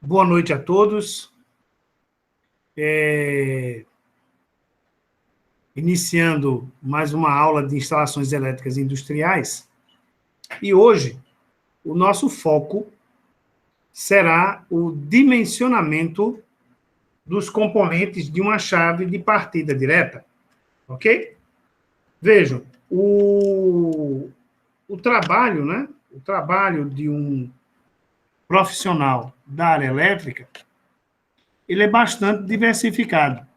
Boa noite a todos. Iniciando mais uma aula de instalações elétricas industriais. E hoje, o nosso foco será o dimensionamento dos componentes de uma chave de partida direta. Ok? Vejam, o trabalho, né? O trabalho de um profissional da área elétrica, ele é bastante diversificado.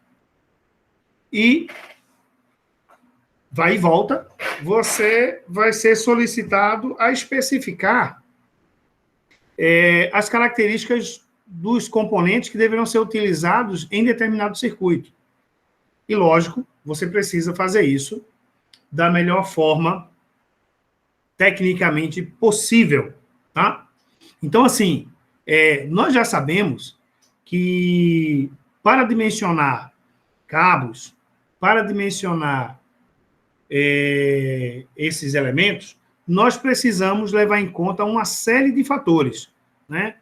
E vai e volta, você vai ser solicitado a especificar as características dos componentes que deverão ser utilizados em determinado circuito. E, lógico, você precisa fazer isso da melhor forma tecnicamente possível, tá? Então, assim, nós já sabemos que para dimensionar cabos, para dimensionar esses elementos, nós precisamos levar em conta uma série de fatores, né?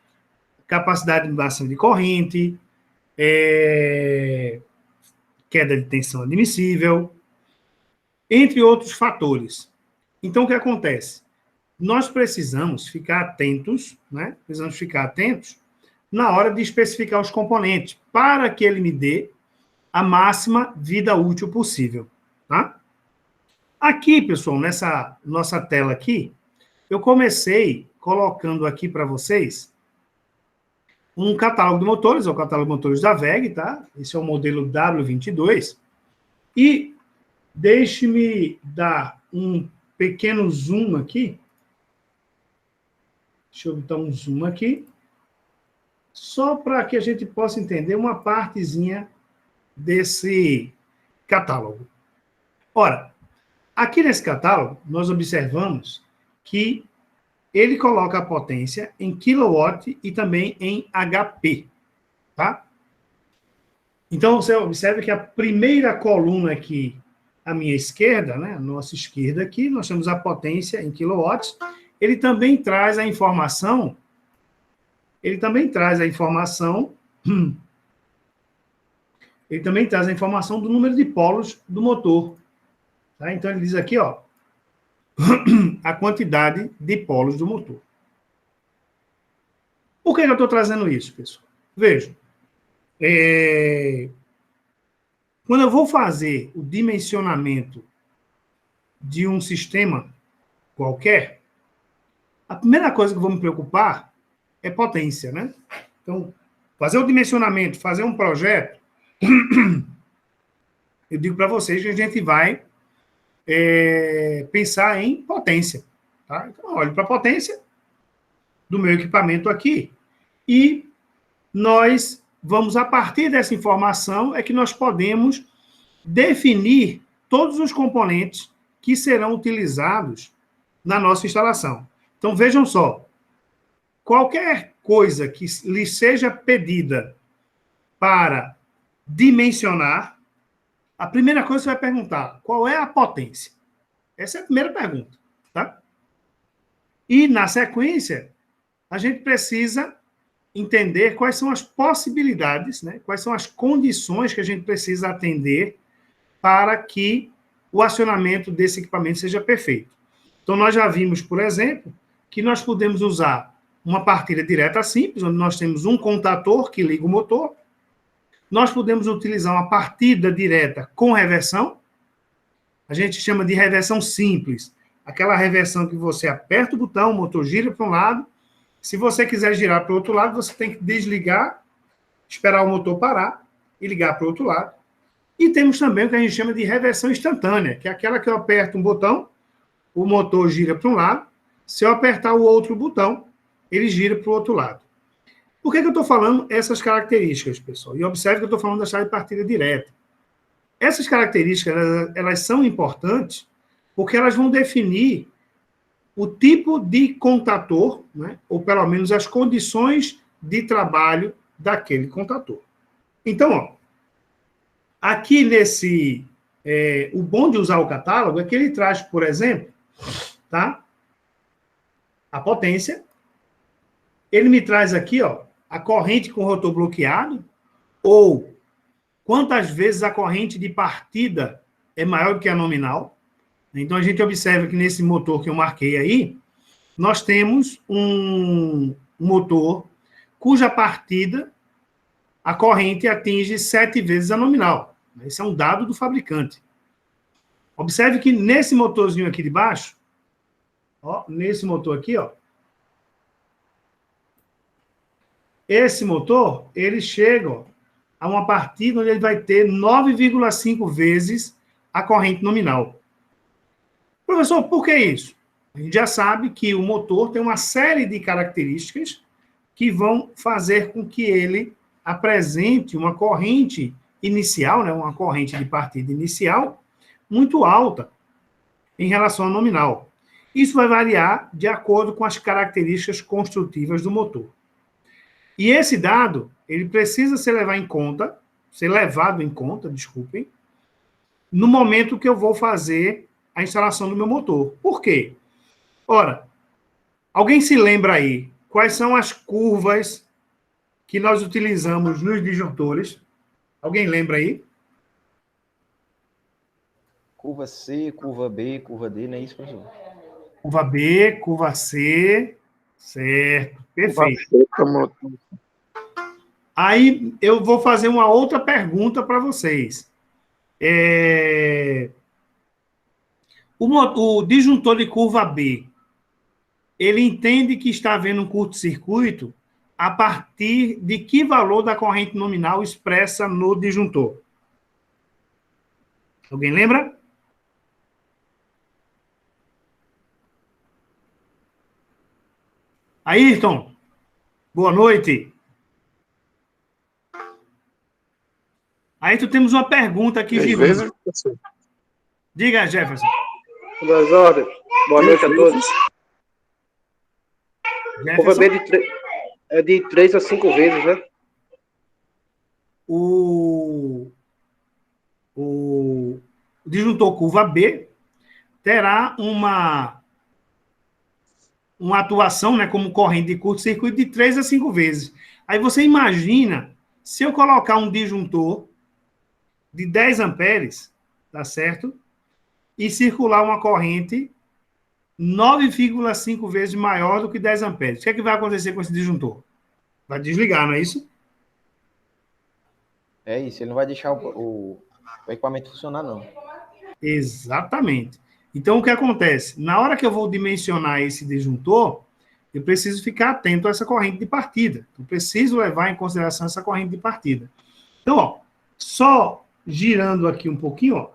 Capacidade de modulação de corrente, queda de tensão admissível, entre outros fatores. Então, o que acontece? Nós precisamos ficar atentos, né? Precisamos ficar atentos na hora de especificar os componentes, para que ele me dê a máxima vida útil possível, tá? Aqui, pessoal, nessa nossa tela aqui, eu comecei colocando aqui para vocês um catálogo de motores, é o catálogo de motores da WEG, tá? Esse é o modelo W22. E deixe-me dar um pequeno zoom aqui. Deixa eu dar um zoom aqui. Só para que a gente possa entender uma partezinha desse catálogo. Ora, aqui nesse catálogo, nós observamos que ele coloca a potência em kilowatt e também em HP, tá? Então, você observa que a primeira coluna aqui, à minha esquerda, né, a nossa esquerda aqui, nós temos a potência em kilowatts. Ele também traz a informação, do número de polos do motor. Tá? Então, ele diz aqui, ó, a quantidade de polos do motor. Por que eu estou trazendo isso, pessoal? Vejam, quando eu vou fazer o dimensionamento de um sistema qualquer, a primeira coisa que eu vou me preocupar é potência, né? Então, fazer o dimensionamento, fazer um projeto, eu digo para vocês que a gente vai pensar em potência. Tá? Então, olhe para a potência do meu equipamento aqui e nós vamos, a partir dessa informação, é que nós podemos definir todos os componentes que serão utilizados na nossa instalação. Então, vejam só, qualquer coisa que lhe seja pedida para dimensionar, a primeira coisa que você vai perguntar, qual é a potência? Essa é a primeira pergunta, tá? E, na sequência, a gente precisa entender quais são as possibilidades, né? Quais são as condições que a gente precisa atender para que o acionamento desse equipamento seja perfeito. Então, nós já vimos, por exemplo, que nós podemos usar uma partida direta simples, onde nós temos um contator que liga o motor. Nós podemos utilizar uma partida direta com reversão. A gente chama de reversão simples. Aquela reversão que você aperta o botão, o motor gira para um lado. Se você quiser girar para o outro lado, você tem que desligar, esperar o motor parar e ligar para o outro lado. E temos também o que a gente chama de reversão instantânea, que é aquela que eu aperto um botão, o motor gira para um lado. Se eu apertar o outro botão, ele gira para o outro lado. Por que eu estou falando essas características, pessoal? E observe que eu estou falando da chave de partida direta. Essas características, elas são importantes porque elas vão definir o tipo de contator, né? Ou pelo menos as condições de trabalho daquele contator. Então, ó, aqui nesse... o bom de usar o catálogo é que ele traz, por exemplo, tá? A potência. Ele me traz aqui, ó, a corrente com rotor bloqueado, ou quantas vezes a corrente de partida é maior do que a nominal. Então, a gente observa que nesse motor que eu marquei aí, nós temos um motor cuja partida, a corrente atinge 7 vezes a nominal. Esse é um dado do fabricante. Observe que nesse motorzinho aqui de baixo, ó, nesse motor aqui, ó, esse motor, ele chega, ó, a uma partida onde ele vai ter 9,5 vezes a corrente nominal. Professor, por que isso? A gente já sabe que o motor tem uma série de características que vão fazer com que ele apresente uma corrente inicial, né, uma corrente de partida inicial, muito alta em relação ao nominal. Isso vai variar de acordo com as características construtivas do motor. E esse dado, ele precisa ser levado em conta, desculpem, no momento que eu vou fazer a instalação do meu motor. Por quê? Ora, alguém se lembra aí quais são as curvas que nós utilizamos nos disjuntores? Alguém lembra aí? Curva C, curva B, curva D, não é isso, professor? Curva B, curva C, certo, perfeito. Aí eu vou fazer uma outra pergunta para vocês. O disjuntor de curva B, ele entende que está havendo um curto-circuito a partir de que valor da corrente nominal expressa no disjuntor? Alguém lembra? Ayrton, boa noite. Ayrton, temos uma pergunta aqui, girando. Diga, Jefferson. Boas ordens. Boa noite a todos. Curva B é de 3 a 5 vezes, né? O disjuntor curva B terá uma atuação, né, como corrente de curto-circuito de 3 a 5 vezes. Aí você imagina, se eu colocar um disjuntor de 10 amperes, tá certo? E circular uma corrente 9,5 vezes maior do que 10 amperes. O que é que vai acontecer com esse disjuntor? Vai desligar, não é isso? É isso, ele não vai deixar o equipamento funcionar, não. Exatamente. Então, o que acontece? Na hora que eu vou dimensionar esse disjuntor, eu preciso ficar atento a essa corrente de partida. Eu preciso levar em consideração essa corrente de partida. Então, ó, só girando aqui um pouquinho, ó.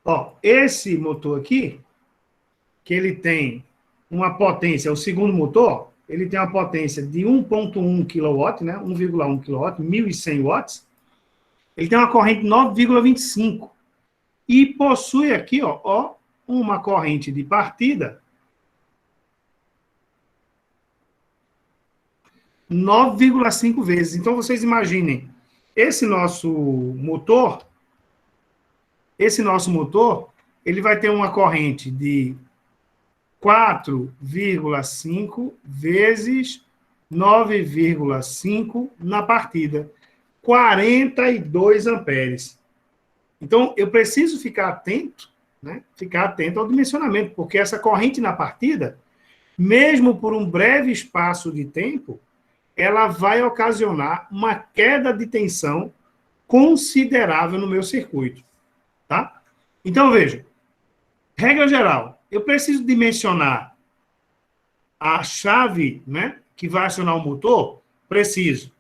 Ó, esse motor aqui, que ele tem uma potência, o segundo motor, ele tem uma potência de 1,1 kW, né? 1,1 kW, 1.100 watts. Ele tem uma corrente 9,25. E possui aqui, ó, uma corrente de partida 9,5 vezes. Então, vocês imaginem, esse nosso motor, ele vai ter uma corrente de 4,5 vezes 9,5 na partida. 42 amperes. Então, eu preciso ficar atento, né? Ficar atento ao dimensionamento, porque essa corrente na partida, mesmo por um breve espaço de tempo, ela vai ocasionar uma queda de tensão considerável no meu circuito, tá? Então, veja, regra geral, eu preciso dimensionar a chave, né, que vai acionar o motor? Preciso.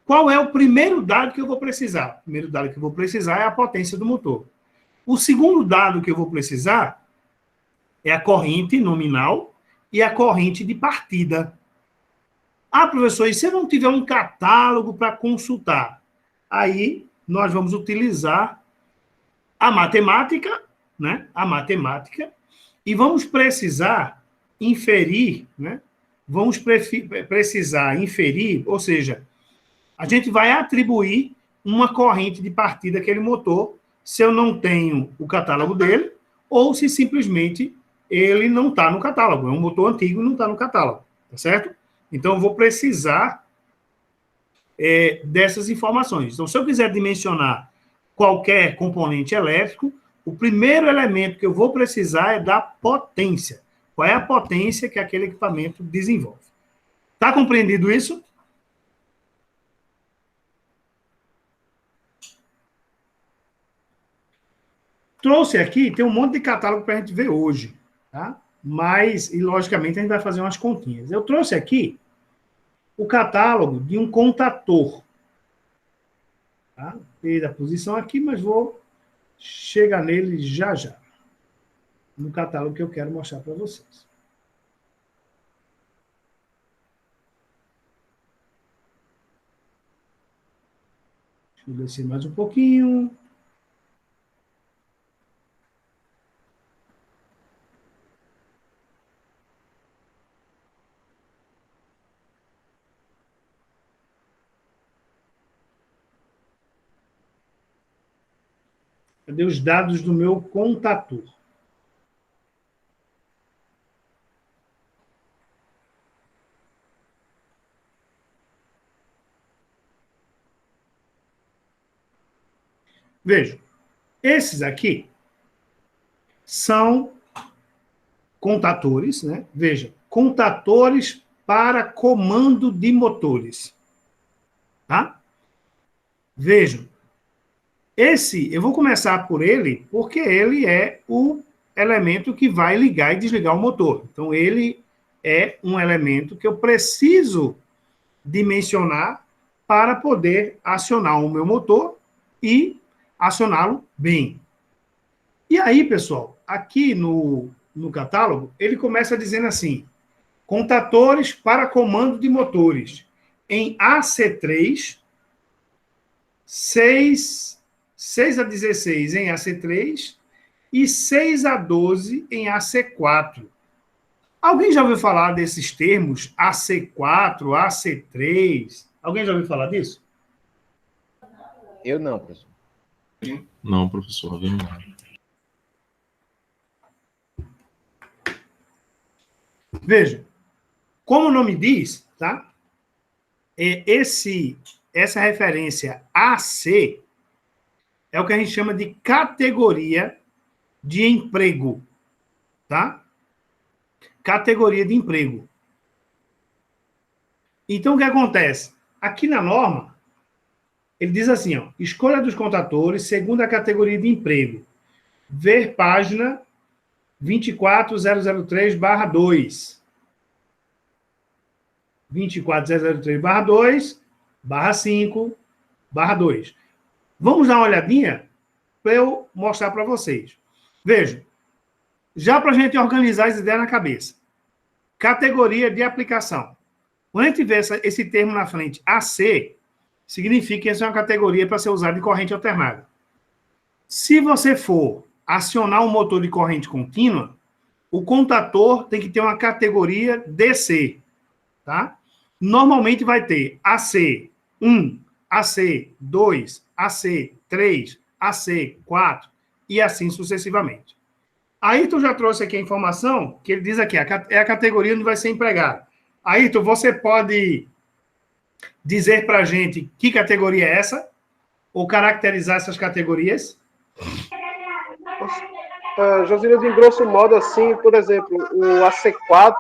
Qual é o primeiro dado que eu vou precisar? O primeiro dado que eu vou precisar é a potência do motor. O segundo dado que eu vou precisar é a corrente nominal e a corrente de partida. Ah, professor, e se eu não tiver um catálogo para consultar? Aí nós vamos utilizar a matemática, né? A matemática, e vamos precisar inferir, né? Vamos precisar inferir, ou seja, a gente vai atribuir uma corrente de partida àquele motor, se eu não tenho o catálogo dele, ou se simplesmente ele não está no catálogo. É um motor antigo e não está no catálogo. tá certo? Então, eu vou precisar dessas informações. Então, se eu quiser dimensionar qualquer componente elétrico, o primeiro elemento que eu vou precisar é da potência. Qual é a potência que aquele equipamento desenvolve? Está compreendido isso? Trouxe aqui, tem um monte de catálogo para a gente ver hoje, tá? Mas, e logicamente, a gente vai fazer umas continhas. Eu trouxe aqui o catálogo de um contator. Tá? Perdi a posição aqui, mas vou chegar nele já já. No catálogo que eu quero mostrar para vocês. Deixa eu descer mais um pouquinho. Cadê os dados do meu contator? Vejam, esses aqui são contatores, né? Veja, contatores para comando de motores, tá? Vejam, eu vou começar por ele, porque ele é o elemento que vai ligar e desligar o motor. Então, ele é um elemento que eu preciso dimensionar para poder acionar o meu motor e acioná-lo bem. E aí, pessoal, aqui no catálogo, ele começa dizendo assim, contatores para comando de motores em AC3, 6 a 16 em AC3 e 6 a 12 em AC4. Alguém já ouviu falar desses termos AC4, AC3? Alguém já ouviu falar disso? Eu não, professor. Não, professor, vem lá. Veja, como o nome diz, tá? Essa referência AC é o que a gente chama de categoria de emprego, tá? Categoria de emprego. Então, o que acontece? Aqui na norma, ele diz assim, ó, escolha dos contadores segundo a categoria de emprego. Ver página 24003/2. 24003/2, /5/2. Vamos dar uma olhadinha para eu mostrar para vocês. Vejam, já para a gente organizar as ideias na cabeça. Categoria de aplicação. Quando a gente vê esse termo na frente, AC, significa que essa é uma categoria para ser usada de corrente alternada. Se você for acionar um motor de corrente contínua, o contator tem que ter uma categoria DC, tá? Normalmente vai ter AC1, AC2, AC3, AC4 e assim sucessivamente. Ayrton já trouxe aqui a informação que ele diz aqui, é a categoria onde vai ser empregado. Ayrton, você pode dizer para a gente que categoria é essa? Ou caracterizar essas categorias? Josias, em grosso modo, assim, por exemplo, o AC4,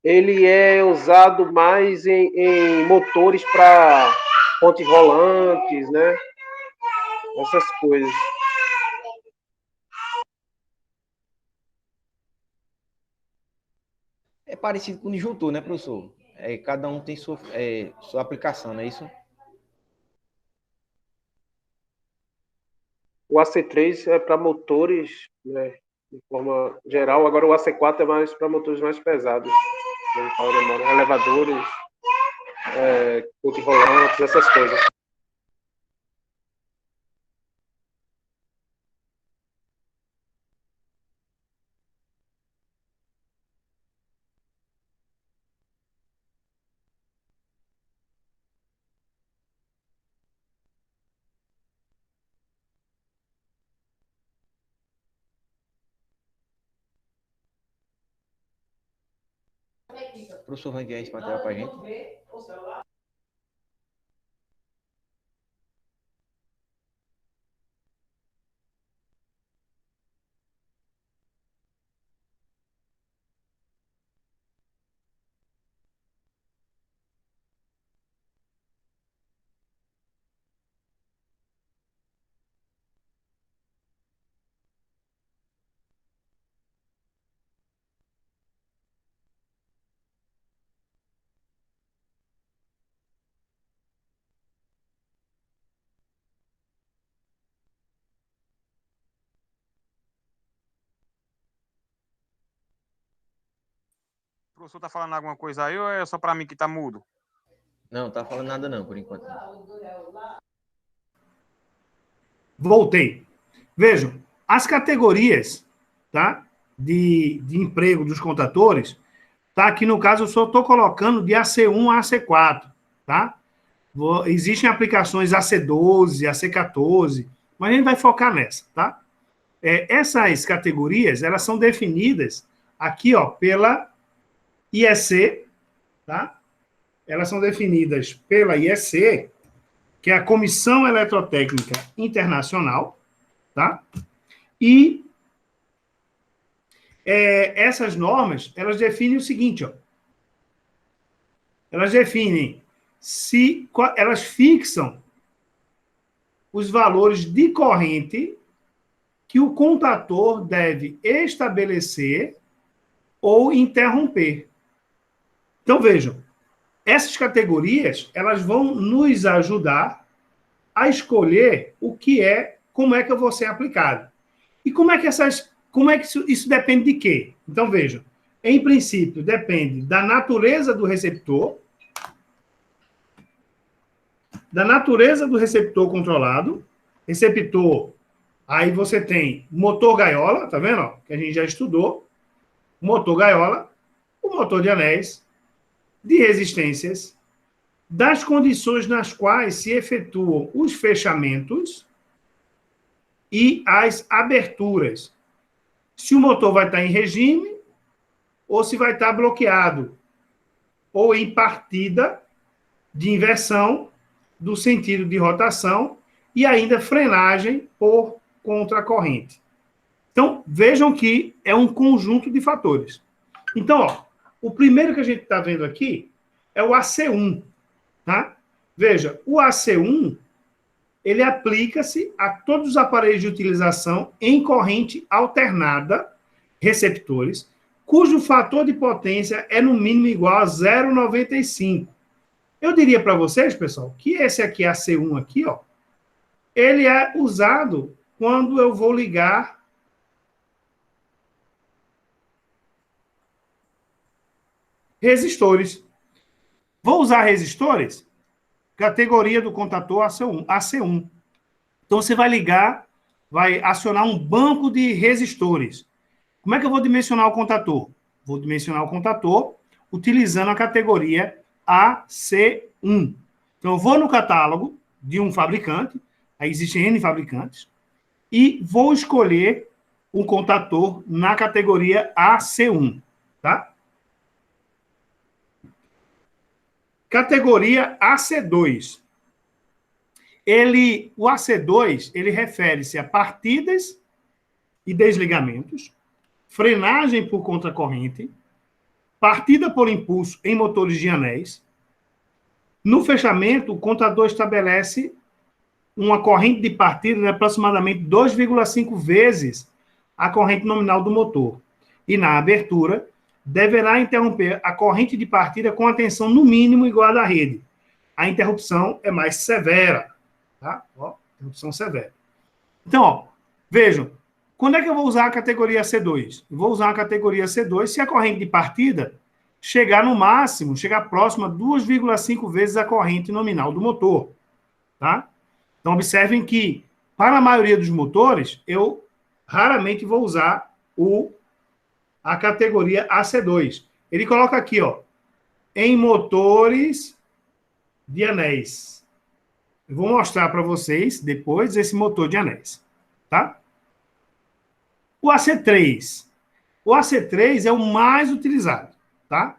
ele é usado mais em motores para pontes rolantes, né? Essas coisas. É parecido com o disjuntor, né, professor? Cada um tem sua aplicação, não é isso? O AC3 é para motores, né, de forma geral. Agora o AC4 é mais para motores mais pesados. Elevadores, pontes rolantes, essas coisas. O professor vai enviar esse material para a gente? O professor tá falando alguma coisa aí ou é só para mim que tá mudo? Não, tá falando nada não, por enquanto. Voltei. Vejam, as categorias, tá, de emprego dos contadores, tá, aqui no caso eu só estou colocando de AC1 a AC4, tá? Existem aplicações AC12, AC14, mas a gente vai focar nessa, tá? Essas categorias, elas são definidas aqui, ó, pela IEC, tá? Elas são definidas pela IEC, que é a Comissão Eletrotécnica Internacional, tá? E essas normas, elas definem o seguinte, ó. Elas definem elas fixam os valores de corrente que o contador deve estabelecer ou interromper. Então, vejam, essas categorias, elas vão nos ajudar a escolher como é que eu vou ser aplicado. E como é que isso depende de quê? Então, vejam, em princípio, depende da natureza do receptor controlado. Receptor, aí você tem motor gaiola, tá vendo? Ó, que a gente já estudou. Motor gaiola, o motor de anéis, de resistências, das condições nas quais se efetuam os fechamentos e as aberturas. Se o motor vai estar em regime ou se vai estar bloqueado, ou em partida de inversão do sentido de rotação e ainda frenagem por contracorrente. Então, vejam que é um conjunto de fatores. Então, ó, o primeiro que a gente está vendo aqui é o AC1, tá? Veja, o AC1, ele aplica-se a todos os aparelhos de utilização em corrente alternada, receptores, cujo fator de potência é no mínimo igual a 0,95. Eu diria para vocês, pessoal, que esse aqui, AC1 aqui, ó, ele é usado quando eu vou ligar resistores. Vou usar resistores? Categoria do contador AC1. Então, você vai ligar, vai acionar um banco de resistores. Como é que eu vou dimensionar o contador? Vou dimensionar o contador utilizando a categoria AC1. Então, eu vou no catálogo de um fabricante, aí existem N fabricantes, e vou escolher um contador na categoria AC1, tá? Categoria AC2. O AC2, ele refere-se a partidas e desligamentos, frenagem por contracorrente, partida por impulso em motores de anéis. No fechamento, o contador estabelece uma corrente de partida de aproximadamente 2,5 vezes a corrente nominal do motor. E na abertura, deverá interromper a corrente de partida com a tensão no mínimo igual à da rede. A interrupção é mais severa. Tá? Ó, interrupção severa. Então, ó, vejam, quando é que eu vou usar a categoria C2? Eu vou usar a categoria C2 se a corrente de partida chegar no máximo, chegar próxima a 2,5 vezes a corrente nominal do motor. Tá? Então, observem que, para a maioria dos motores, eu raramente vou usar a categoria AC2. Ele coloca aqui, ó, em motores de anéis. Eu vou mostrar para vocês depois esse motor de anéis, tá? O AC3. O AC3 é o mais utilizado, tá?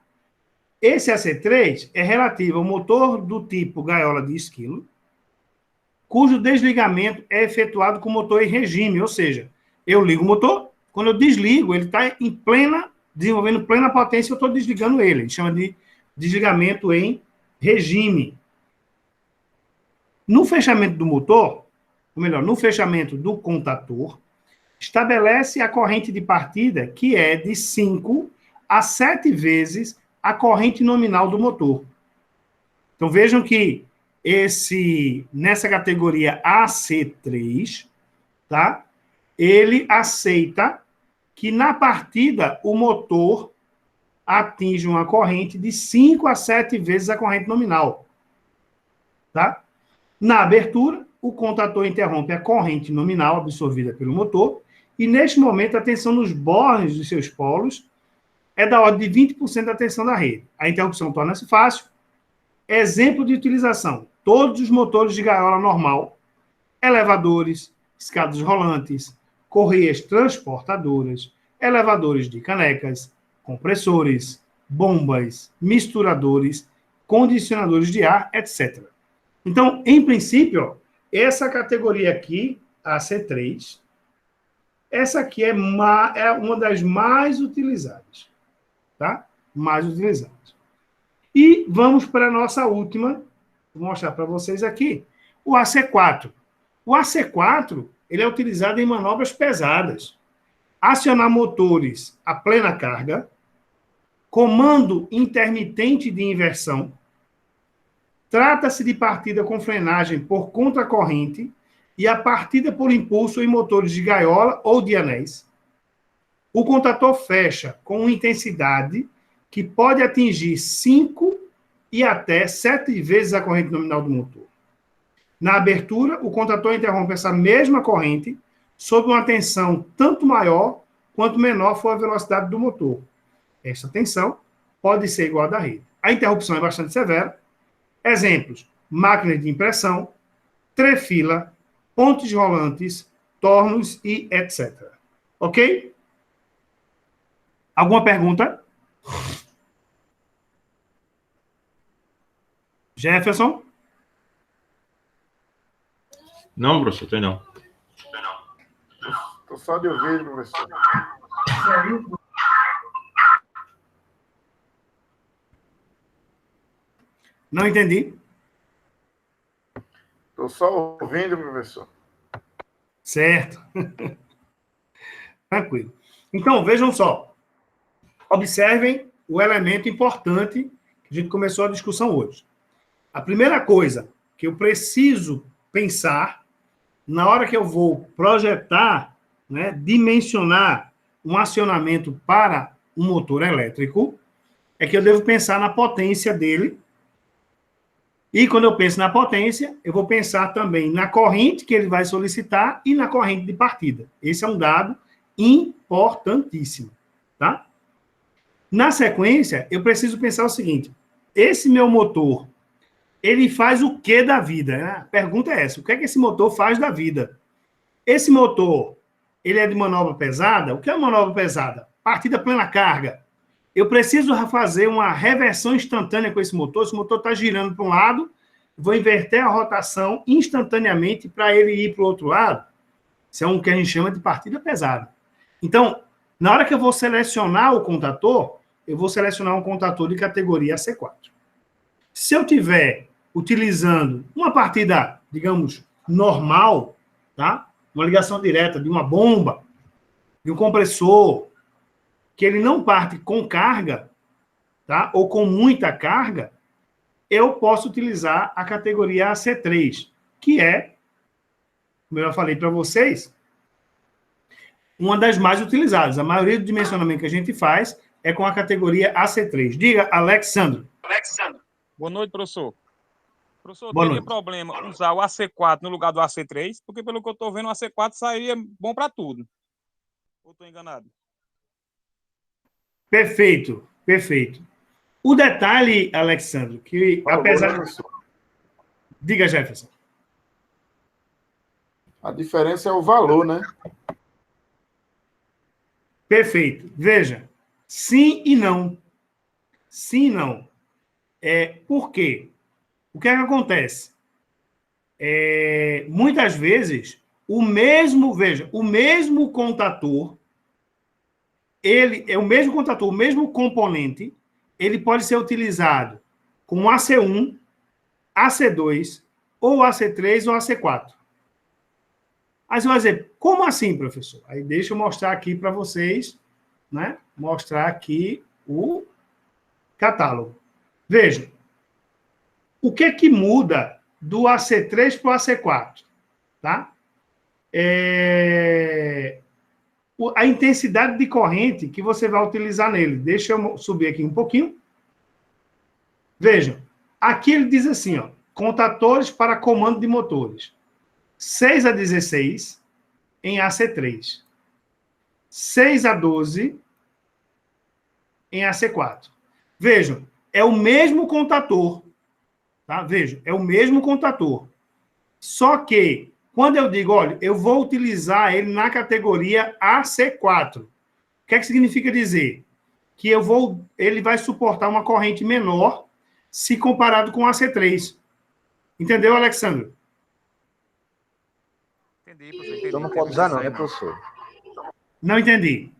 Esse AC3 é relativo ao motor do tipo gaiola de esquilo, cujo desligamento é efetuado com o motor em regime, ou seja, eu ligo o motor, quando eu desligo, ele está desenvolvendo plena potência, eu estou desligando ele. Ele chama de desligamento em regime. No fechamento do motor, ou melhor, no fechamento do contator, estabelece a corrente de partida, que é de 5 a 7 vezes a corrente nominal do motor. Então, vejam que nessa categoria AC3, tá? Ele aceita que na partida o motor atinge uma corrente de 5 a 7 vezes a corrente nominal. Tá? Na abertura, o contator interrompe a corrente nominal absorvida pelo motor e, neste momento, a tensão nos bornes dos seus polos é da ordem de 20% da tensão da rede. A interrupção torna-se fácil. Exemplo de utilização: todos os motores de gaiola normal, elevadores, escadas rolantes, correias transportadoras, elevadores de canecas, compressores, bombas, misturadores, condicionadores de ar, etc. Então, em princípio, ó, essa categoria aqui, a C3, essa aqui é uma das mais utilizadas. Tá? Mais utilizadas. E vamos para a nossa última, vou mostrar para vocês aqui, o AC4. O AC4, ele é utilizado em manobras pesadas. Acionar motores a plena carga, comando intermitente de inversão, trata-se de partida com frenagem por contracorrente e a partida por impulso em motores de gaiola ou de anéis. O contator fecha com uma intensidade que pode atingir 5 e até 7 vezes a corrente nominal do motor. Na abertura, o contator interrompe essa mesma corrente sob uma tensão tanto maior quanto menor for a velocidade do motor. Esta tensão pode ser igual à da rede. A interrupção é bastante severa. Exemplos: máquina de impressão, trefila, pontes rolantes, tornos e etc. Ok? Alguma pergunta? Jefferson? Não, professor, tem não. Estou só de ouvir, professor. Não entendi. Estou só ouvindo, professor. Certo. Tranquilo. Então, vejam só. Observem o elemento importante que a gente começou a discussão hoje. A primeira coisa que eu preciso pensar na hora que eu vou projetar, né, dimensionar um acionamento para um motor elétrico, é que eu devo pensar na potência dele. E quando eu penso na potência, eu vou pensar também na corrente que ele vai solicitar e na corrente de partida. Esse é um dado importantíssimo, tá? Na sequência, eu preciso pensar o seguinte: esse meu motor, ele faz o que da vida? Né? A pergunta é essa: o que é que esse motor faz da vida? Esse motor, ele é de manobra pesada? O que é uma manobra pesada? Partida plena carga. Eu preciso fazer uma reversão instantânea com esse motor está girando para um lado, vou inverter a rotação instantaneamente para ele ir para o outro lado. Isso é um que a gente chama de partida pesada. Então, na hora que eu vou selecionar o contator, eu vou selecionar um contator de categoria C4. Se eu tiver utilizando uma partida, digamos, normal, tá? Uma ligação direta de uma bomba, de um compressor, que ele não parte com carga, tá? Ou com muita carga, eu posso utilizar a categoria AC3, que é, como eu já falei para vocês, uma das mais utilizadas. A maioria do dimensionamento que a gente faz é com a categoria AC3. Diga, Alexandre. Boa noite, professor. Professor, Boa teria noite. problema usar o AC4 no lugar do AC3? Porque, pelo que eu estou vendo, o AC4 sairia bom para tudo. Ou estou enganado? Perfeito, perfeito. O detalhe, Alexandre, que apesar... Professor. Diga, Jefferson. A diferença é o valor, né? Perfeito. Veja, sim e não. Sim e não. Por quê? O que é que acontece? Muitas vezes, o mesmo contator, ele é o mesmo contator, o mesmo componente, ele pode ser utilizado com AC1, AC2, ou AC3 ou AC4. Aí você vai dizer, como assim, professor? Aí deixa eu mostrar aqui para vocês, né? Mostrar aqui o catálogo. Vejam, o que é que muda do AC3 para o AC4? Tá? A intensidade de corrente que você vai utilizar nele. Deixa eu subir aqui um pouquinho. Vejam, aqui ele diz assim, ó, contatores para comando de motores. 6 a 16 em AC3. 6 a 12 em AC4. Vejam, é o mesmo contator. Tá? Vejam, é o mesmo contator. Só que, quando eu digo, olha, eu vou utilizar ele na categoria AC4, o que é que significa dizer? Que ele vai suportar uma corrente menor se comparado com o AC3. Entendeu, Alexandre? Entendi, professor. Entendi. Então não pode usar não, né, professor? Não entendi.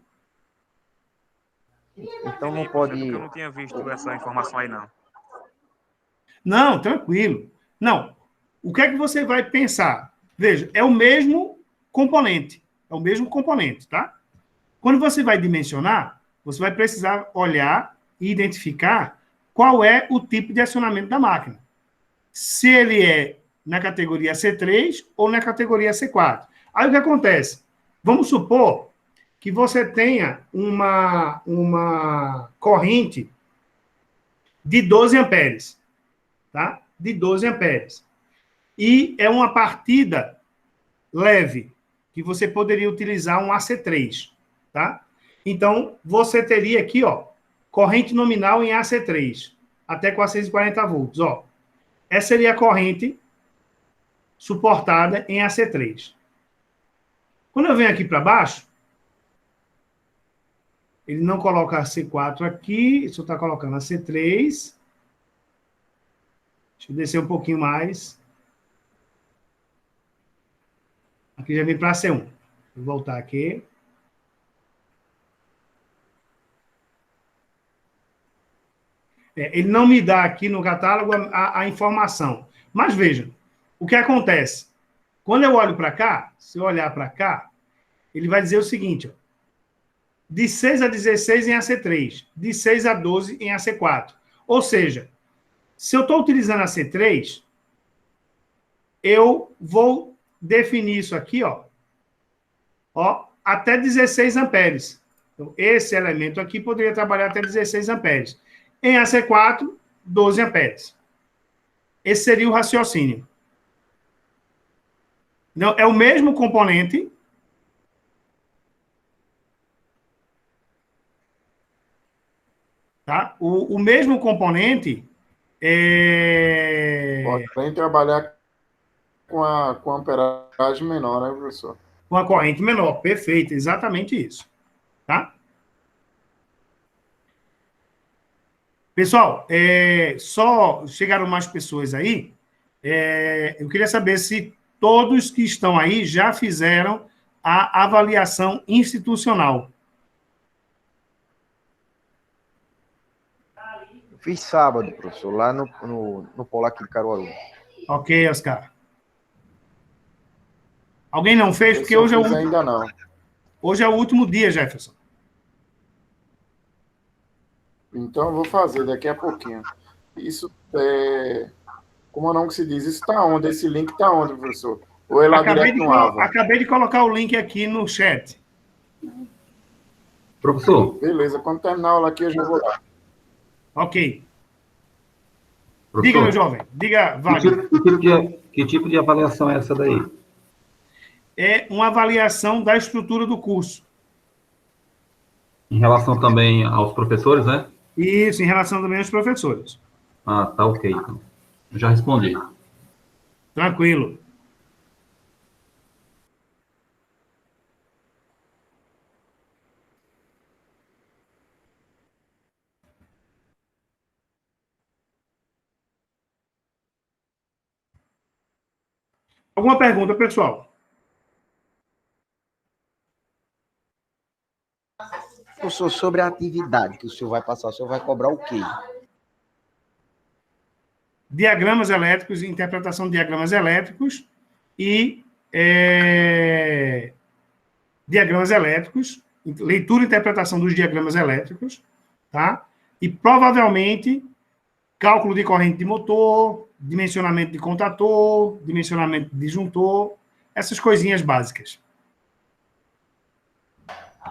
Então não Entendi, professor, pode... porque eu não tinha visto essa informação aí, não. Não, tranquilo. Não. O que é que você vai pensar? Veja, é o mesmo componente. É o mesmo componente, tá? Quando você vai dimensionar, você vai precisar olhar e identificar qual é o tipo de acionamento da máquina. Se ele é na categoria C3 ou na categoria C4. Aí o que acontece? Vamos supor que você tenha uma corrente de 12 amperes, tá? De 12 amperes. E é uma partida leve, que você poderia utilizar um AC3, tá? Então, você teria aqui, ó, corrente nominal em AC3, até 440 volts, ó. Essa seria a corrente suportada em AC3. Quando eu venho aqui para baixo, ele não coloca a C4 aqui, só está colocando a C3. Deixa eu descer um pouquinho mais. Aqui já vem para a C1. Vou voltar aqui. Ele não me dá aqui no catálogo a informação. Mas vejam, o que acontece? Quando eu olho para cá, se eu olhar para cá, ele vai dizer o seguinte, ó, de 6 a 16 em AC3, de 6 a 12 em AC4. Ou seja, se eu estou utilizando a C3, eu vou definir isso aqui, ó, até 16 amperes. Então, esse elemento aqui poderia trabalhar até 16 amperes. Em AC4, 12 amperes. Esse seria o raciocínio. Não, é o mesmo componente. Tá? O mesmo componente Podem trabalhar com a amperagem menor, né, professor? com a corrente menor. Perfeito, exatamente isso. Tá? Pessoal, só chegaram mais pessoas aí. Eu queria saber se todos que estão aí já fizeram a avaliação institucional. Fiz sábado, professor, lá no polo aqui de Caruaru. Ok, Oscar. Alguém não fez? Porque Esse eu fiz ainda não. hoje é o último dia, Jefferson. Então eu vou fazer daqui a pouquinho. Isso como é o nome que se diz? Isso está onde? Esse link está onde, professor? Ou é lá direto no AVA? Acabei de colocar o link aqui no chat. Professor, Beleza, quando terminar a aula aqui eu já vou lá. Ok. professor, Diga, meu jovem. Diga, Wagner. que tipo de avaliação é essa daí? É uma avaliação da estrutura do curso. Em relação também aos professores, né? Isso, em relação também aos professores. Ah, tá ok, então. Eu já respondi. Tranquilo. Alguma pergunta, pessoal? Professor, sobre a atividade que o senhor vai passar, o senhor vai cobrar o quê? Diagramas elétricos, interpretação de diagramas elétricos e diagramas elétricos, leitura e interpretação dos diagramas elétricos, tá? E provavelmente cálculo de corrente de motor, dimensionamento de contator, dimensionamento de disjuntor, essas coisinhas básicas.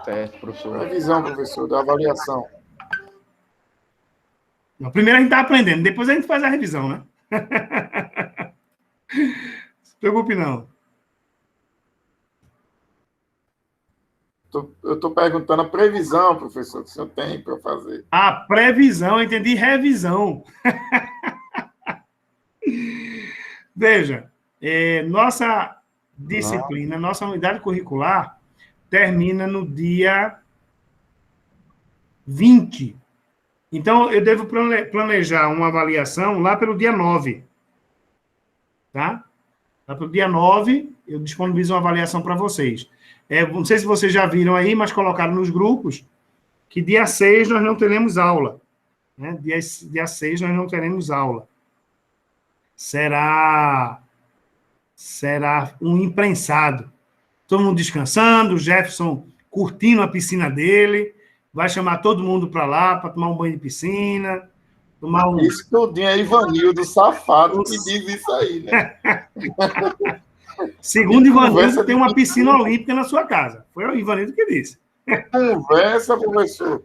Certo, professor. Revisão, professor, da avaliação. Não, primeiro a gente está aprendendo, depois a gente faz a revisão, né? Não se preocupe, não. Eu estou perguntando a previsão, professor, que o senhor tem para fazer. A previsão, eu entendi revisão. Veja, nossa disciplina, nossa unidade curricular termina no dia 20. Então, eu devo planejar uma avaliação lá pelo dia 9. Tá? Lá pelo dia 9, eu disponibilizo uma avaliação para vocês. Não sei se vocês já viram aí, mas colocaram nos grupos que dia 6 nós não teremos aula. Né? Dia 6 nós não teremos aula. Será um imprensado. Todo mundo descansando, o Jefferson curtindo a piscina dele, vai chamar todo mundo para lá para tomar um banho de piscina, tomar um... Isso tudinho é Ivanildo, safado, que diz isso aí, né? Segundo Ivanildo, tem uma piscina olímpica na sua casa. Foi o Ivanildo que disse. Conversa, professor.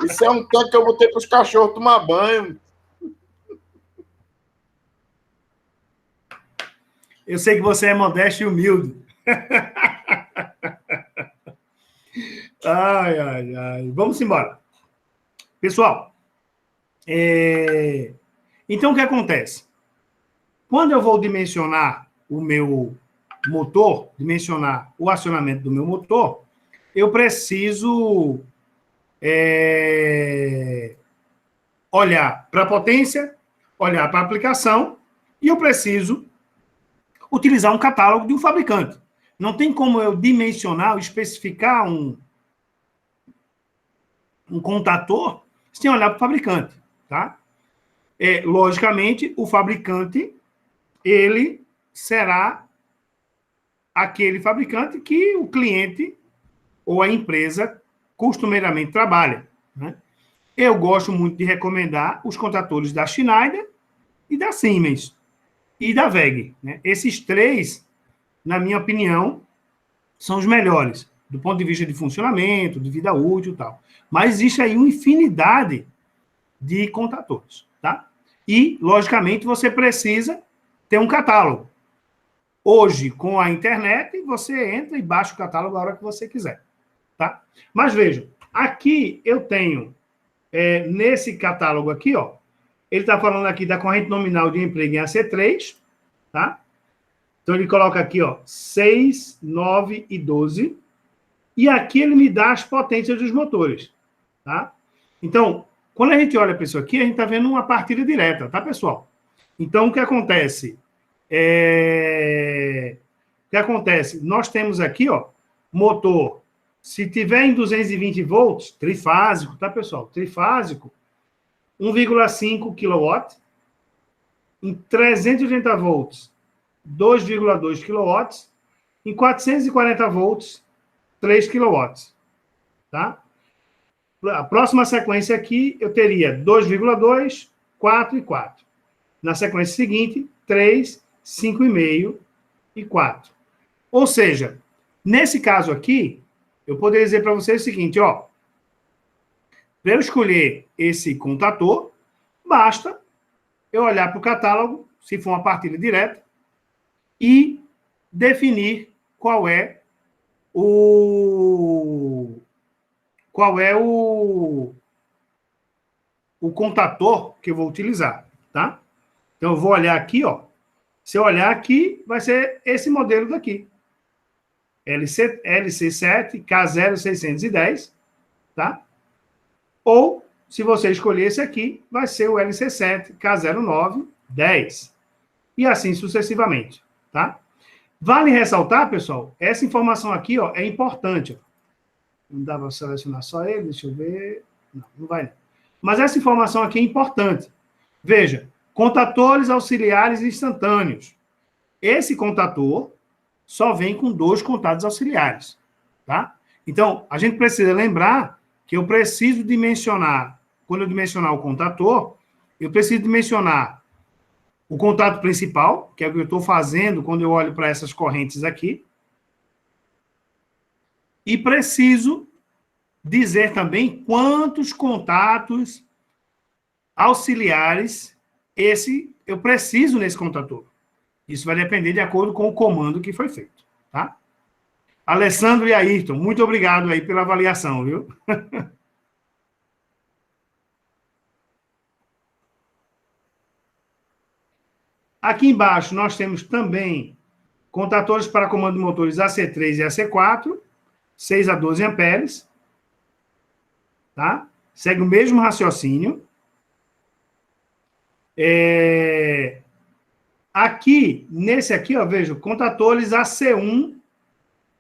Isso é um tanque que eu botei para os cachorros tomar banho. Eu sei que você é modesto e humilde. Ai, ai, ai. Vamos embora. Pessoal, então o que acontece? Quando eu vou dimensionar o meu motor, dimensionar o acionamento do meu motor, eu preciso olhar para a potência, olhar para a aplicação, e eu preciso utilizar um catálogo de um fabricante. Não tem como eu dimensionar ou especificar um contator sem olhar para o fabricante, tá? Logicamente, o fabricante, ele será aquele fabricante que o cliente ou a empresa costumeiramente trabalha, né? Eu gosto muito de recomendar os contatores da Schneider e da Siemens e da WEG, né? Esses três, na minha opinião, são os melhores, do ponto de vista de funcionamento, de vida útil e tal. Mas existe aí uma infinidade de contatores, tá? E, logicamente, você precisa ter um catálogo. Hoje, com a internet, você entra e baixa o catálogo a hora que você quiser, tá? Mas, veja, aqui eu tenho, nesse catálogo aqui, ó, ele está falando aqui da corrente nominal de emprego em AC3, tá? Então, ele coloca aqui, ó, 6, 9 e 12. E aqui ele me dá as potências dos motores, tá? Então, quando a gente olha para isso aqui, a gente está vendo uma partida direta, tá, pessoal? Então, o que acontece? Nós temos aqui, ó, motor, se tiver em 220 volts, trifásico, tá, pessoal? Trifásico, 1,5 kW, em 380 volts, 2,2 kW, em 440 volts, 3 kW, tá? A próxima sequência aqui, eu teria 2,2, 4 e 4. Na sequência seguinte, 3, 5,5 e 4. Ou seja, nesse caso aqui, eu poderia dizer para vocês o seguinte, ó, para eu escolher esse contator, basta eu olhar para o catálogo, se for uma partida direta, e definir qual é o contator que eu vou utilizar, tá? Então, eu vou olhar aqui, ó. Se eu olhar aqui, vai ser esse modelo daqui. LC7 K0610, tá? Ou, se você escolher esse aqui, vai ser o LC7 K0910. E assim sucessivamente, tá? Vale ressaltar, pessoal, essa informação aqui ó, é importante. Ó. Não dá para selecionar só ele, deixa eu ver. Não, não vai não. Mas essa informação aqui é importante. Veja, contatores auxiliares instantâneos. Esse contator só vem com 2 contatos auxiliares, tá? Então, a gente precisa lembrar que eu preciso dimensionar, quando eu dimensionar o contator, eu preciso dimensionar o contato principal, que é o que eu estou fazendo quando eu olho para essas correntes aqui, e preciso dizer também quantos contatos auxiliares eu preciso nesse contator. Isso vai depender de acordo com o comando que foi feito, tá? Alessandro e Ayrton, muito obrigado aí pela avaliação, viu? Aqui embaixo nós temos também contatores para comando de motores AC3 e AC4, 6 a 12 amperes, tá? Segue o mesmo raciocínio. Aqui, nesse aqui, ó, veja, contatores AC1,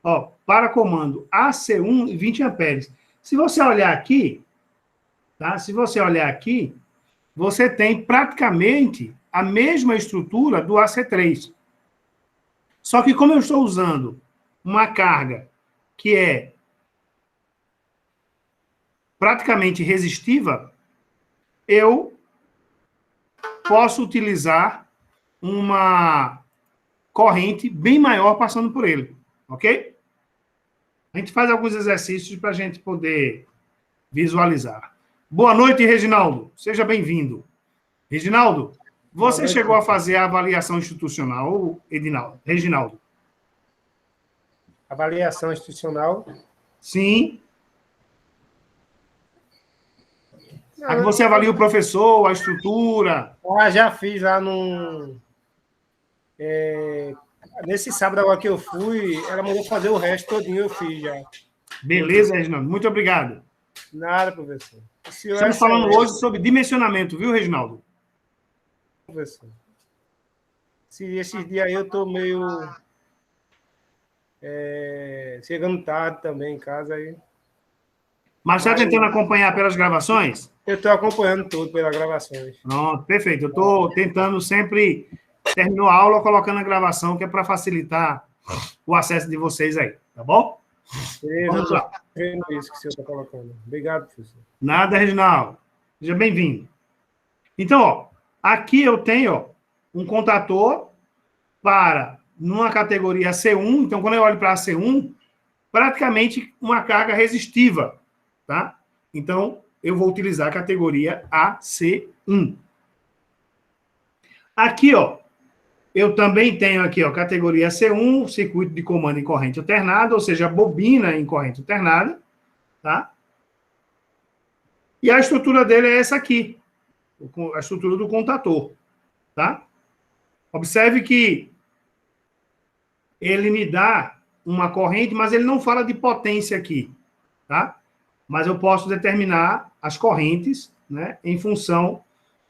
ó, para comando AC1 e 20 amperes. Se você olhar aqui, tá? Se você olhar aqui, você tem praticamente a mesma estrutura do AC3. Só que como eu estou usando uma carga que é praticamente resistiva, eu posso utilizar uma corrente bem maior passando por ele, ok? A gente faz alguns exercícios para a gente poder visualizar. Boa noite, Reginaldo. Seja bem-vindo. Reginaldo, você chegou a fazer a avaliação institucional, Reginaldo? Avaliação institucional? Sim. Aqui você avalia o professor, a estrutura. Já fiz lá nesse sábado agora que eu fui, ela mandou fazer o resto todinho, eu fiz já. Beleza, Reginaldo. Muito obrigado. Nada, professor. Estamos falando hoje sobre dimensionamento, viu, Reginaldo? Professor. Esses dias aí eu estou meio... chegando tarde também em casa aí. Mas está tentando acompanhar pelas gravações? Eu estou acompanhando tudo pelas gravações. Pronto, perfeito. Eu estou tentando sempre, terminou a aula, colocando a gravação, que é para facilitar o acesso de vocês aí, tá bom? Vamos lá. Isso que o senhor está colocando. Obrigado, professor. Nada, Reginaldo. Seja bem-vindo. Então, ó, aqui eu tenho ó, um contator para, numa categoria C1, então quando eu olho para a C1, praticamente uma carga resistiva, tá? Então, eu vou utilizar a categoria AC1. Aqui, ó, eu também tenho aqui, ó, categoria C1, circuito de comando em corrente alternada, ou seja, bobina em corrente alternada, tá? E a estrutura dele é essa aqui, a estrutura do contator, tá? Observe que ele me dá uma corrente, mas ele não fala de potência aqui, tá? Mas eu posso determinar as correntes, né, em função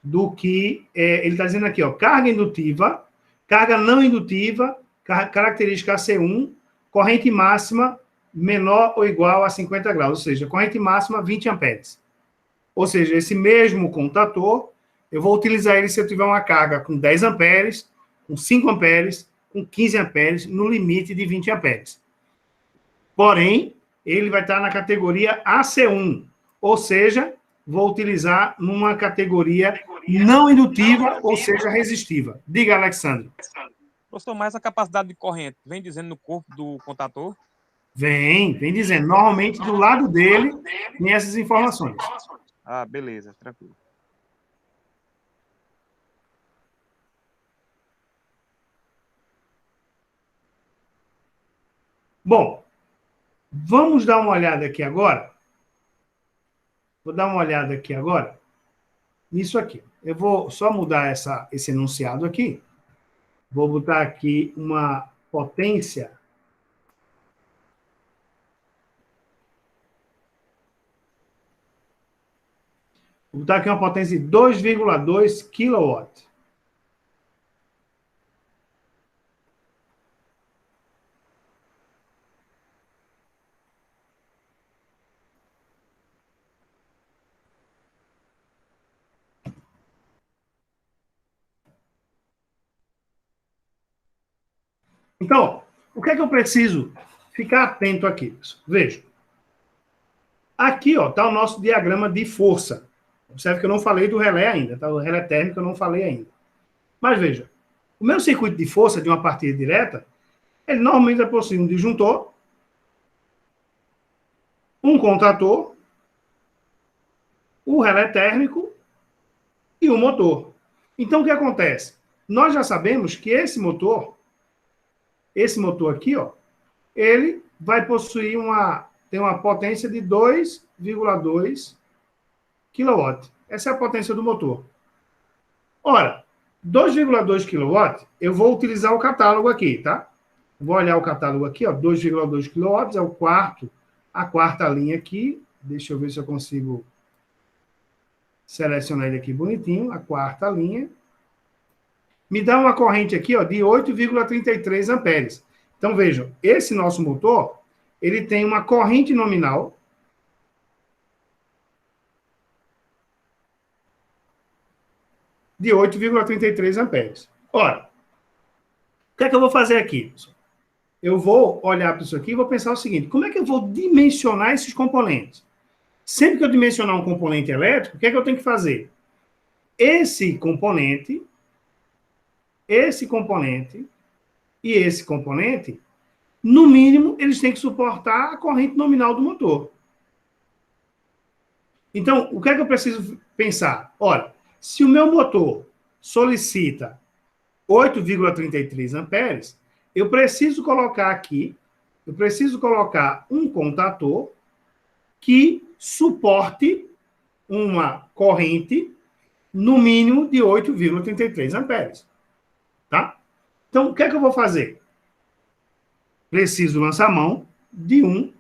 do que ele está dizendo aqui, ó, carga indutiva, carga não indutiva, característica AC1, corrente máxima menor ou igual a 50 graus, ou seja, corrente máxima 20 amperes. Ou seja, esse mesmo contator, eu vou utilizar ele se eu tiver uma carga com 10 amperes, com 5 amperes, com 15 amperes, no limite de 20 amperes. Porém, ele vai estar na categoria AC1, ou seja, vou utilizar numa categoria não indutiva, ou seja, resistiva. Diga, Alexandre. Professor, mas a capacidade de corrente vem dizendo no corpo do contator? Vem dizendo. Normalmente, do lado dele, tem essas informações. Ah, beleza, tranquilo. Bom, vamos dar uma olhada aqui agora. Vou dar uma olhada aqui agora nisso aqui. Eu vou só mudar esse enunciado aqui. Vou botar aqui uma potência. Vou botar aqui uma potência de 2,2 kW. Então, o que é que eu preciso ficar atento aqui? Veja. Aqui está o nosso diagrama de força. Observe que eu não falei do relé ainda, tá? O relé térmico eu não falei ainda. Mas veja, o meu circuito de força de uma partida direta, ele normalmente possui um disjuntor, um contator, o relé térmico e o motor. Então, o que acontece? Nós já sabemos que esse motor aqui, ele vai possuir tem uma potência de 2,2 kW. Essa é a potência do motor. Ora, 2,2 kW, eu vou utilizar o catálogo aqui, tá? Vou olhar o catálogo aqui, 2,2 kW, é a quarta linha aqui. Deixa eu ver se eu consigo selecionar ele aqui bonitinho, a quarta linha. Me dá uma corrente aqui, de 8,33 amperes. Então, vejam, esse nosso motor, ele tem uma corrente nominal de 8,33 amperes. Ora, o que é que eu vou fazer aqui? Eu vou olhar para isso aqui e vou pensar o seguinte, como é que eu vou dimensionar esses componentes? Sempre que eu dimensionar um componente elétrico, o que é que eu tenho que fazer? Esse componente e esse componente, no mínimo, eles têm que suportar a corrente nominal do motor. Então, o que é que eu preciso pensar? Olha, se o meu motor solicita 8,33 amperes, eu preciso colocar um contator que suporte uma corrente no mínimo de 8,33 amperes. Tá? Então, o que é que eu vou fazer? Preciso lançar mão de um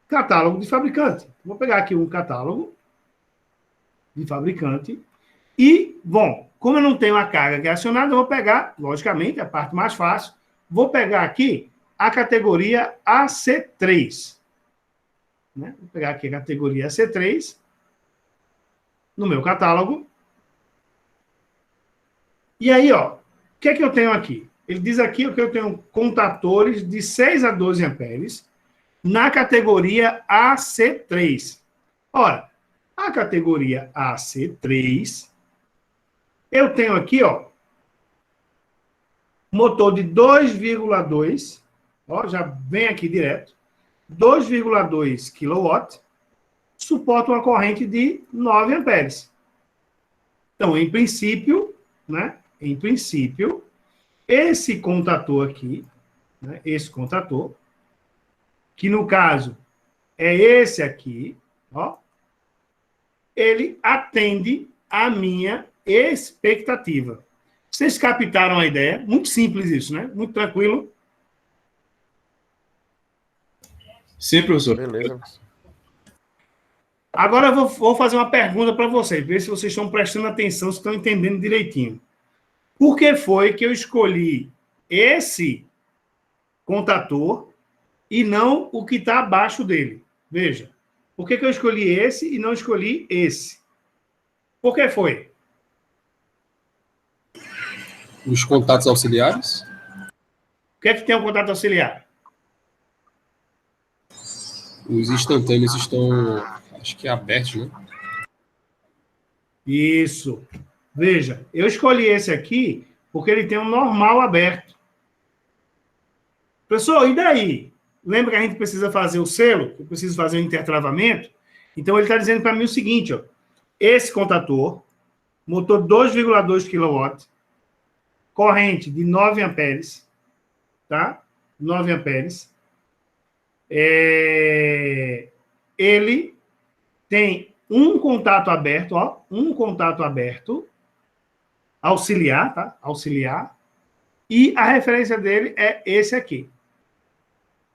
catálogo de fabricante. Vou pegar aqui um catálogo de fabricante e, bom, como eu não tenho a carga que é acionada, eu vou pegar, logicamente, a parte mais fácil, vou pegar aqui a categoria AC3. Né? Vou pegar aqui a categoria AC3 no meu catálogo. E aí, o que é que eu tenho aqui? Ele diz aqui que eu tenho contatores de 6 a 12 amperes na categoria AC3. Ora, a categoria AC3, eu tenho aqui, motor de 2,2, já vem aqui direto, 2,2 kW, suporta uma corrente de 9 amperes. Então, em princípio, esse contator aqui, esse contator, que no caso é esse aqui, ele atende à minha expectativa. Vocês captaram a ideia? Muito simples isso, né? Muito tranquilo. Sim, professor. Beleza. Agora eu vou fazer uma pergunta para vocês, ver se vocês estão prestando atenção, se estão entendendo direitinho. Por que foi que eu escolhi esse contator e não o que está abaixo dele? Veja, por que eu escolhi esse e não escolhi esse? Por que foi? Os contatos auxiliares? O que é que tem o contato auxiliar? Os instantâneos estão, acho que abertos, né? Isso. Veja, eu escolhi esse aqui porque ele tem um normal aberto. Pessoal, e daí? Lembra que a gente precisa fazer o selo? Eu preciso fazer o intertravamento? Então, ele está dizendo para mim o seguinte, esse contator, motor 2,2 kW, corrente de 9 amperes, tá? 9 amperes. Ele tem um contato aberto, um contato aberto, auxiliar, tá? Auxiliar. E a referência dele é esse aqui.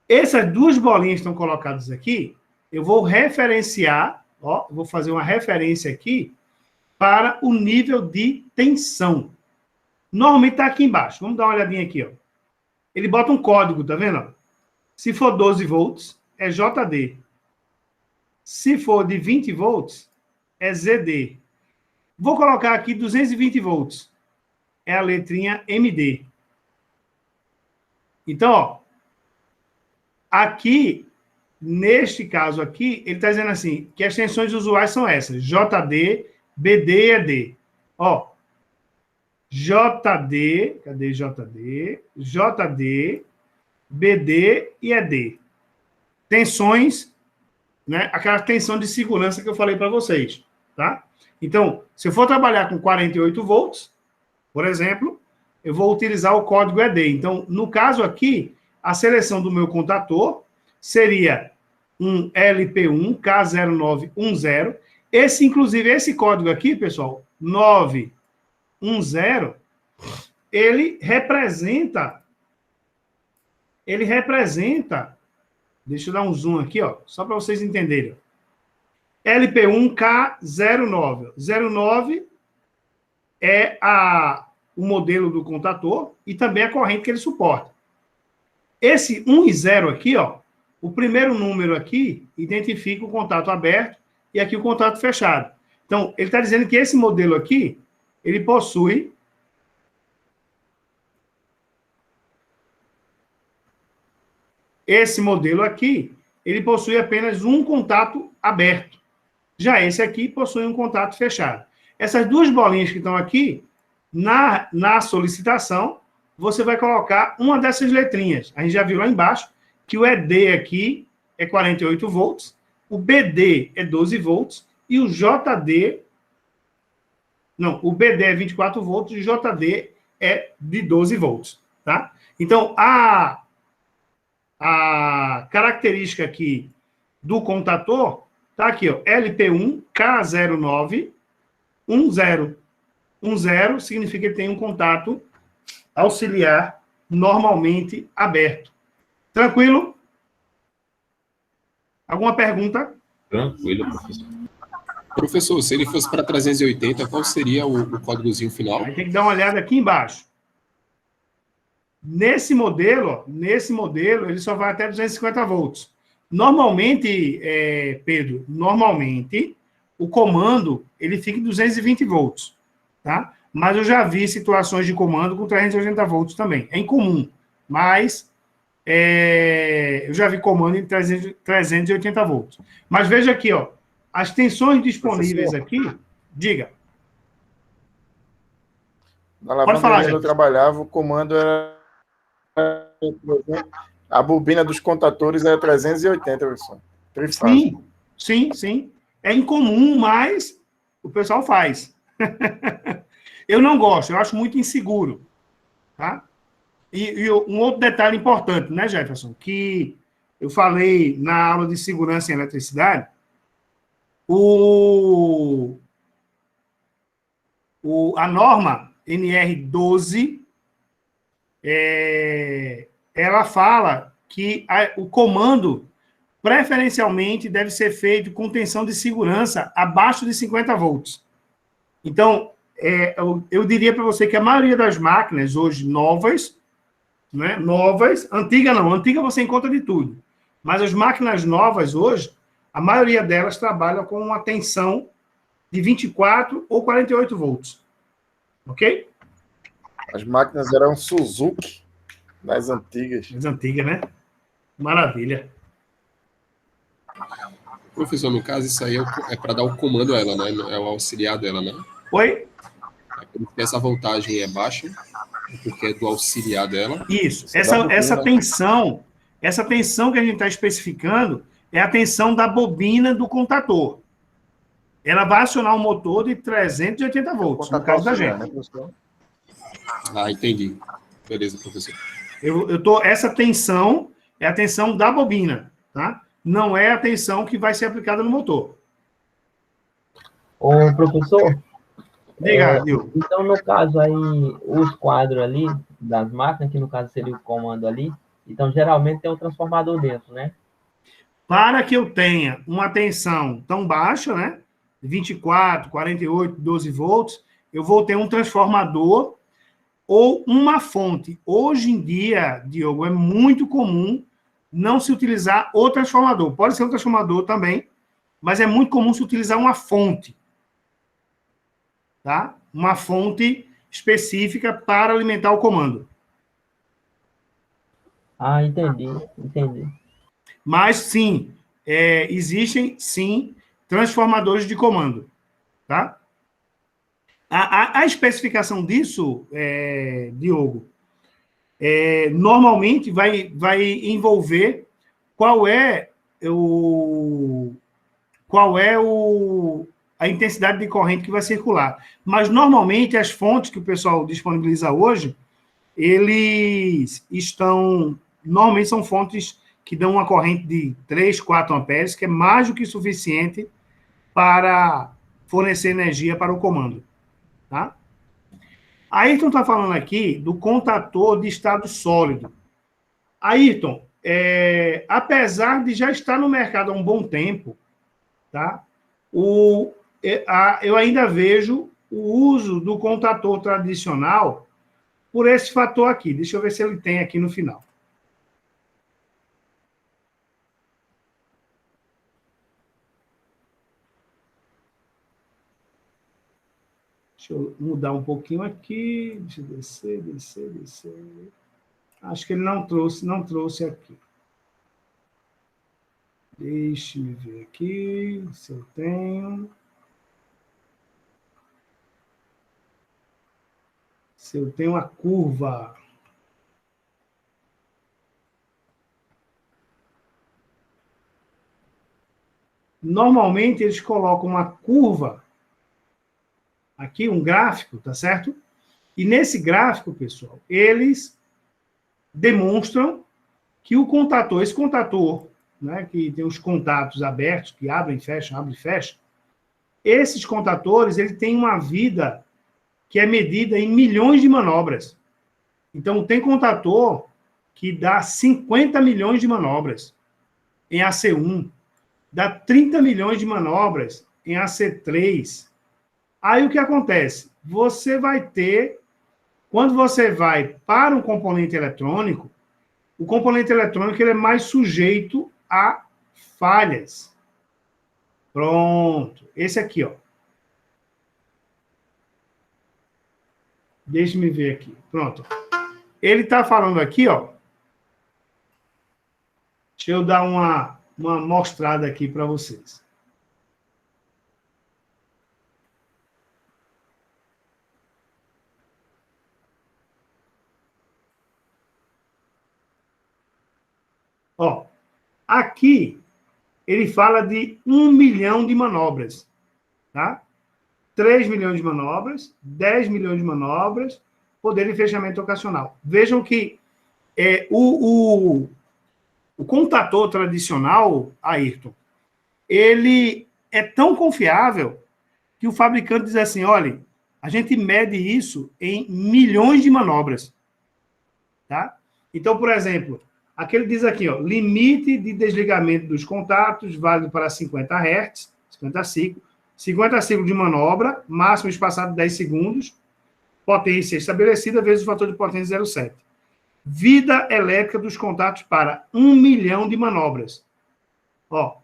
Essas duas bolinhas que estão colocadas aqui, eu vou referenciar, eu vou fazer uma referência aqui para o nível de tensão. Normalmente está aqui embaixo. Vamos dar uma olhadinha aqui, Ele bota um código, tá vendo? Se for 12 volts, é JD. Se for de 20 volts, é ZD. Vou colocar aqui 220 volts. É a letrinha MD. Então, ó, aqui, neste caso aqui, ele está dizendo assim, que as tensões usuais são essas, JD, BD e ED. Ó, JD, cadê JD? JD, BD e ED. Tensões, né? Aquela tensão de segurança que eu falei para vocês, tá? Então, se eu for trabalhar com 48 volts, por exemplo, eu vou utilizar o código ED. Então, no caso aqui, a seleção do meu contator seria um LP1 K0910. Inclusive, esse código aqui, pessoal, 910, ele representa, deixa eu dar um zoom aqui, ó, só para vocês entenderem. LP1K09. 09 é o modelo do contator e também a corrente que ele suporta. Esse 1 e 0 aqui, ó, o primeiro número aqui identifica o contato aberto e aqui o contato fechado. Então, ele está dizendo que esse modelo aqui, ele possui apenas um contato aberto. Já esse aqui possui um contato fechado. Essas duas bolinhas que estão aqui, na solicitação, você vai colocar uma dessas letrinhas. A gente já viu lá embaixo que o ED aqui é 48 volts, o BD é 12 volts e o JD... Não, o BD é 24 volts e o JD é de 12 volts, tá? Então, a característica aqui do contator tá aqui, ó, LP1K0910. 10 significa que ele tem um contato auxiliar normalmente aberto. Tranquilo? Alguma pergunta? Tranquilo, professor. Professor, se ele fosse para 380, qual seria o códigozinho final? Aí tem que dar uma olhada aqui embaixo. Nesse modelo, ele só vai até 250 volts. Normalmente, Pedro, o comando, ele fica em 220 volts, tá? Mas eu já vi situações de comando com 380 volts também. É incomum, mas eu já vi comando em 380 volts. Mas veja aqui, ó, as tensões disponíveis aqui, diga. Na lavanderia onde eu trabalhava, o comando era... A bobina dos contatores era 380, professor. Sim. É incomum, mas o pessoal faz. Eu não gosto, eu acho muito inseguro. Tá? E um outro detalhe importante, né, Jefferson, que eu falei na aula de segurança em eletricidade, a norma NR12, ela fala que o comando preferencialmente deve ser feito com tensão de segurança abaixo de 50 volts. Então, eu diria para você que a maioria das máquinas hoje novas, né, antiga você encontra de tudo, mas as máquinas novas hoje, a maioria delas trabalham com uma tensão de 24 ou 48 volts. Ok? As máquinas eram Suzuki, das antigas. Das antigas, né? Maravilha. Professor, no caso, isso aí é para dar o comando a ela, né? É o auxiliar dela, né? Oi? Porque essa voltagem é baixa, porque é do auxiliar dela. Isso. Essa tensão que a gente está especificando é a tensão da bobina do contator. Ela vai acionar um motor de 380 volts, no caso da gente. Entendi. Beleza, professor. Essa tensão é a tensão da bobina, tá? Não é a tensão que vai ser aplicada no motor. Ô, professor. Diga, Nil. Então, no caso aí, os quadros ali das máquinas, que no caso seria o comando ali, então geralmente tem um transformador dentro, né? Para que eu tenha uma tensão tão baixa, né? 24, 48, 12 volts, eu vou ter um transformador ou uma fonte. Hoje em dia, Diogo, é muito comum não se utilizar o transformador. Pode ser um transformador também, mas é muito comum se utilizar uma fonte. Tá? Uma fonte específica para alimentar o comando. Ah, entendi, entendi. Mas, sim, existem, sim, transformadores de comando, tá? A especificação disso, Diogo, normalmente vai envolver qual é o, a intensidade de corrente que vai circular. Mas, normalmente, as fontes que o pessoal disponibiliza hoje, eles estão... Normalmente, são fontes que dão uma corrente de 3, 4 amperes, que é mais do que suficiente para fornecer energia para o comando. Tá? Ayrton está falando aqui do contator de estado sólido. Ayrton, apesar de já estar no mercado há um bom tempo, tá? Eu ainda vejo o uso do contator tradicional por esse fator aqui. Deixa eu ver se ele tem aqui no final. Deixa eu mudar um pouquinho aqui. Deixa eu descer. Acho que ele não trouxe aqui. Deixe-me ver aqui se eu tenho. Se eu tenho a curva. Normalmente, eles colocam uma curva, aqui, um gráfico, tá certo? E nesse gráfico, pessoal, eles demonstram que o contator, esse contator, né, que tem os contatos abertos, que abrem e fecham, abrem e fecham, esses contatores, ele tem uma vida que é medida em milhões de manobras. Então, tem contator que dá 50 milhões de manobras em AC1, dá 30 milhões de manobras em AC3. Aí, o que acontece? Você vai ter, quando você vai para um componente eletrônico, o componente eletrônico ele é mais sujeito a falhas. Pronto. Esse aqui, ó. Deixa-me ver aqui. Pronto. Ele está falando aqui, ó. Deixa eu dar uma mostrada aqui para vocês. Ó, aqui ele fala de 1 milhão de manobras, tá? 3 milhões de manobras, 10 milhões de manobras, poder de fechamento ocasional. Vejam que o contator tradicional, Ayrton, ele é tão confiável que o fabricante diz assim, olha, a gente mede isso em milhões de manobras, tá? Então, por exemplo, aqui ele diz aqui, ó, limite de desligamento dos contatos, válido para 50 Hz, 50 ciclos, 50 ciclos de manobra, máximo espaçado 10 segundos, potência estabelecida vezes o fator de potência 0,7. Vida elétrica dos contatos para 1 milhão de manobras. Ó,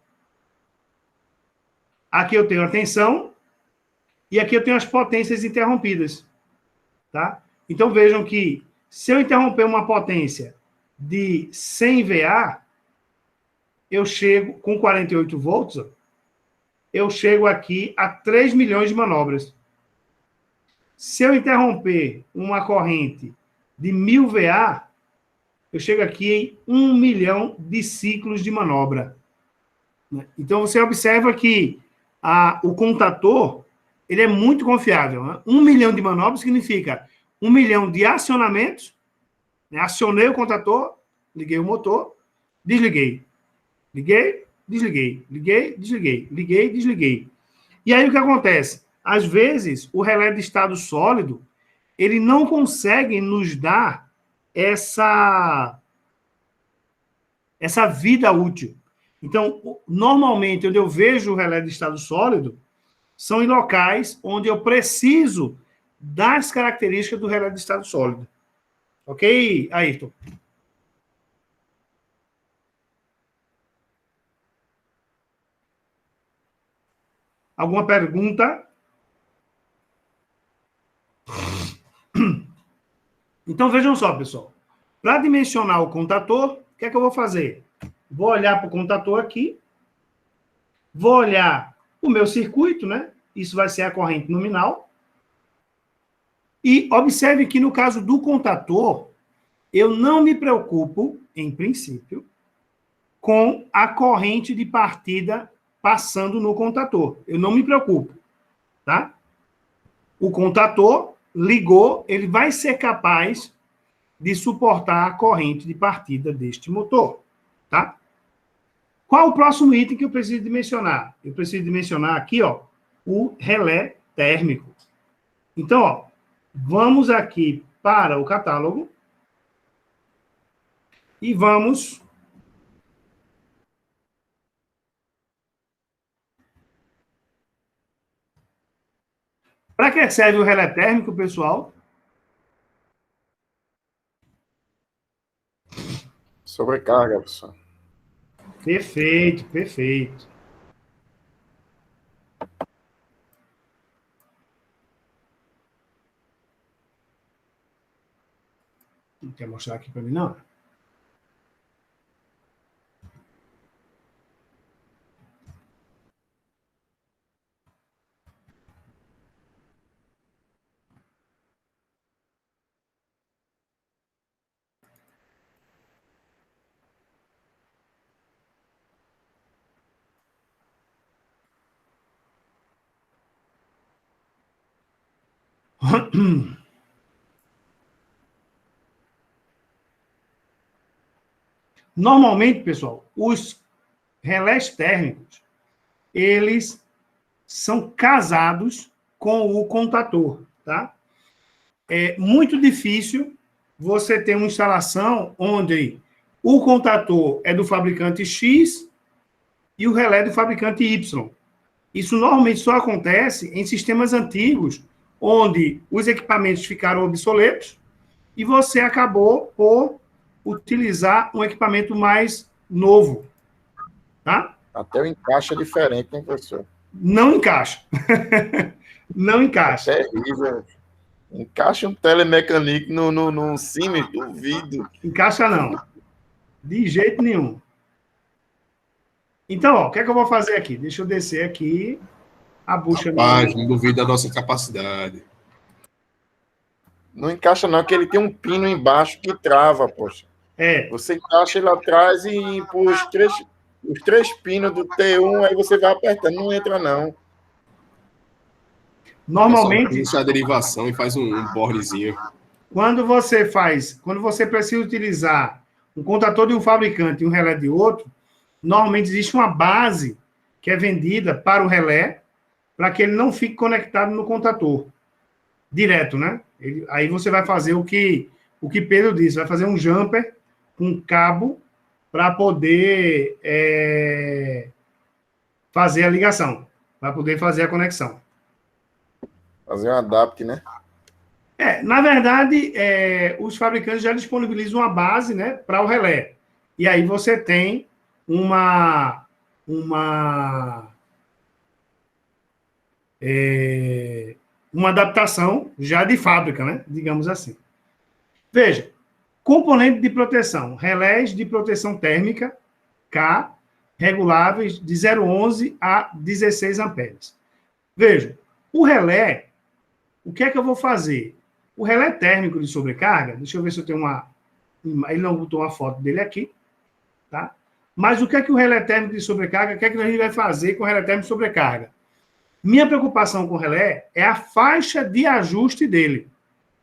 aqui eu tenho a tensão e aqui eu tenho as potências interrompidas. Tá? Então, vejam que se eu interromper uma potência de 100 VA, eu chego com 48 volts, ó, eu chego aqui a 3 milhões de manobras. Se eu interromper uma corrente de 1000 VA, eu chego aqui em 1 milhão de ciclos de manobra. Então, você observa que o contator ele é muito confiável. Né? 1 milhão de manobras significa 1 milhão de acionamentos. Né? Acionei o contator, liguei o motor, desliguei. Liguei, desliguei. Liguei, desliguei. Liguei, desliguei. E aí o que acontece? Às vezes, o relé de estado sólido, ele não consegue nos dar essa vida útil. Então, normalmente, onde eu vejo o relé de estado sólido, são em locais onde eu preciso das características do relé de estado sólido. Ok, Ayrton? Alguma pergunta? Então, vejam só, pessoal. Para dimensionar o contator, o que é que eu vou fazer? Vou olhar para o contator aqui, vou olhar o meu circuito, né? Isso vai ser a corrente nominal. E observe que no caso do contator, eu não me preocupo, em princípio, com a corrente de partida passando no contator. Eu não me preocupo, tá? O contator ligou, ele vai ser capaz de suportar a corrente de partida deste motor, tá? Qual o próximo item que eu preciso dimensionar? Eu preciso dimensionar aqui, ó, o relé térmico. Então, ó, vamos aqui para o catálogo e vamos para que serve o relé térmico, pessoal? Sobrecarga, professor. Perfeito, perfeito. Não quer mostrar aqui para mim, não? Normalmente, pessoal, os relés térmicos, eles são casados com o contator, tá? É muito difícil você ter uma instalação onde o contator é do fabricante X e o relé do fabricante Y. Isso normalmente só acontece em sistemas antigos, onde os equipamentos ficaram obsoletos e você acabou por utilizar um equipamento mais novo, tá? Até o encaixe é diferente, hein, professor? Não encaixa. Não encaixa. É terrível. Encaixa um telemecânico no cime do vidro. Encaixa não. De jeito nenhum. Então, ó, o que é que eu vou fazer aqui? Deixa eu descer aqui a bucha. Rapaz, não duvido da nossa capacidade. Não encaixa não, que ele tem um pino embaixo que trava, poxa. É. Você encaixa ele atrás e empurra os três pinos do T1, aí você vai apertando, não entra não. Normalmente, puxa a derivação e faz um bordezinho. quando você precisa utilizar um contator de um fabricante e um relé de outro, normalmente existe uma base que é vendida para o relé, para que ele não fique conectado no contator. Direto, né? Aí você vai fazer o que Pedro disse, vai fazer um jumper com cabo para poder fazer a ligação, para poder fazer a conexão. Fazer um adapte, né? Na verdade, os fabricantes já disponibilizam uma base, né, para o relé. E aí você tem uma adaptação já de fábrica, né, digamos assim. Veja, componente de proteção, relés de proteção térmica, K, reguláveis de 0,11 a 16 amperes. Veja, o relé, o que é que eu vou fazer? O relé térmico de sobrecarga, deixa eu ver se eu tenho ele não botou uma foto dele aqui, tá? Mas o que é que o relé térmico de sobrecarga, o que é que a gente vai fazer com o relé térmico de sobrecarga? Minha preocupação com o relé é a faixa de ajuste dele.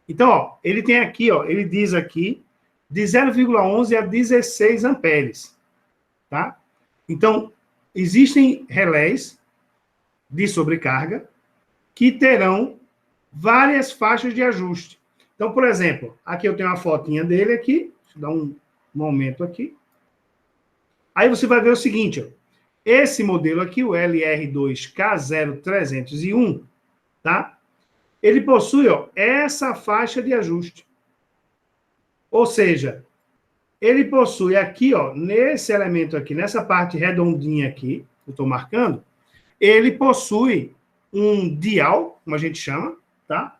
Então, ó, ele tem aqui, ó, ele diz aqui, de 0,11 a 16 amperes, tá? Então, existem relés de sobrecarga que terão várias faixas de ajuste. Então, por exemplo, aqui eu tenho uma fotinha dele aqui, deixa eu dar um momento aqui. Aí você vai ver o seguinte, ó, esse modelo aqui, o LR2K0301, tá? Ele possui, ó, essa faixa de ajuste. Ou seja, ele possui aqui, ó, nesse elemento aqui, nessa parte redondinha aqui, que eu estou marcando, ele possui um dial, como a gente chama, tá?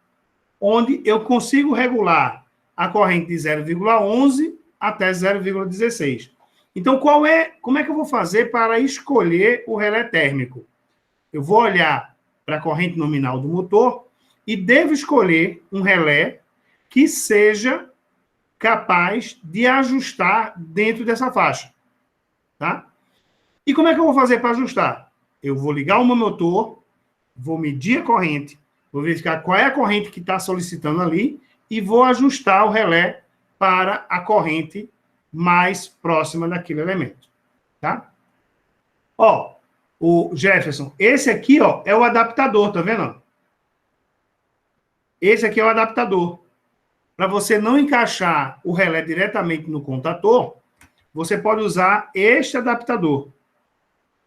Onde eu consigo regular a corrente de 0,11 até 0,16. Então, como é que eu vou fazer para escolher o relé térmico? Eu vou olhar para a corrente nominal do motor e devo escolher um relé que seja capaz de ajustar dentro dessa faixa. Tá? E como é que eu vou fazer para ajustar? Eu vou ligar o meu motor, vou medir a corrente, vou verificar qual é a corrente que está solicitando ali e vou ajustar o relé para a corrente mais próxima daquele elemento. Tá? Ó, o Jefferson, esse aqui, ó, é o adaptador, tá vendo? Esse aqui é o adaptador. Para você não encaixar o relé diretamente no contator, você pode usar este adaptador,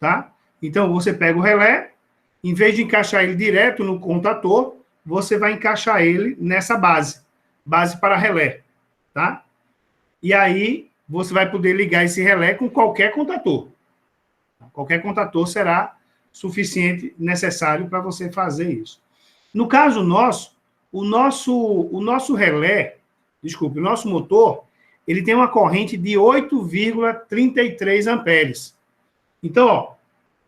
tá? Então, você pega o relé, em vez de encaixar ele direto no contator, você vai encaixar ele nessa base para relé, tá? E aí, você vai poder ligar esse relé com qualquer contator. Qualquer contator será suficiente, necessário para você fazer isso. No caso nosso, o nosso relé, desculpe, o nosso motor, ele tem uma corrente de 8,33 amperes. Então, ó,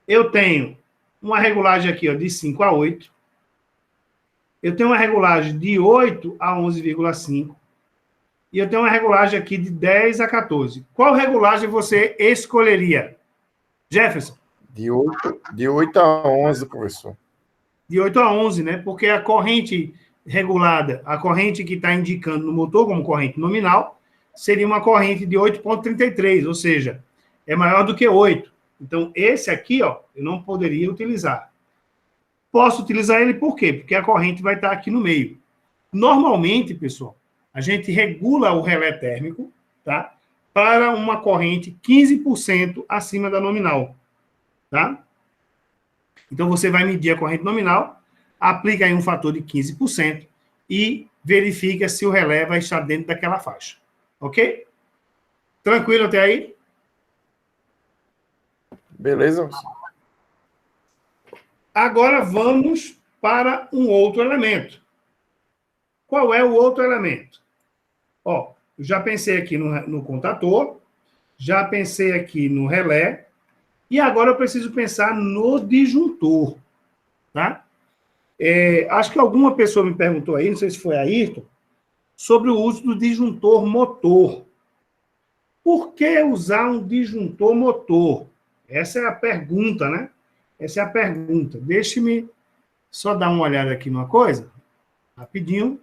eu tenho uma regulagem aqui, ó, de 5 a 8. Eu tenho uma regulagem de 8 a 11,5. E eu tenho uma regulagem aqui de 10 a 14. Qual regulagem você escolheria? Jefferson? De 8 a 11, professor. De 8 a 11, né? Porque a corrente regulada, a corrente que está indicando no motor como corrente nominal, seria uma corrente de 8,33, ou seja, é maior do que 8. Então, esse aqui, ó, eu não poderia utilizar. Posso utilizar ele por quê? Porque a corrente vai estar aqui no meio. Normalmente, pessoal, a gente regula o relé térmico, tá? Para uma corrente 15% acima da nominal, tá? Então, você vai medir a corrente nominal, aplica aí um fator de 15% e verifica se o relé vai estar dentro daquela faixa. Ok? Tranquilo até aí? Beleza? Agora vamos para um outro elemento. Qual é o outro elemento? Ó, eu já pensei aqui no contator, já pensei aqui no relé, e agora eu preciso pensar no disjuntor, tá? Acho que alguma pessoa me perguntou aí, não sei se foi a Ayrton, sobre o uso do disjuntor motor. Por que usar um disjuntor motor? Essa é a pergunta, né? Essa é a pergunta. Deixe-me só dar uma olhada aqui numa coisa, rapidinho.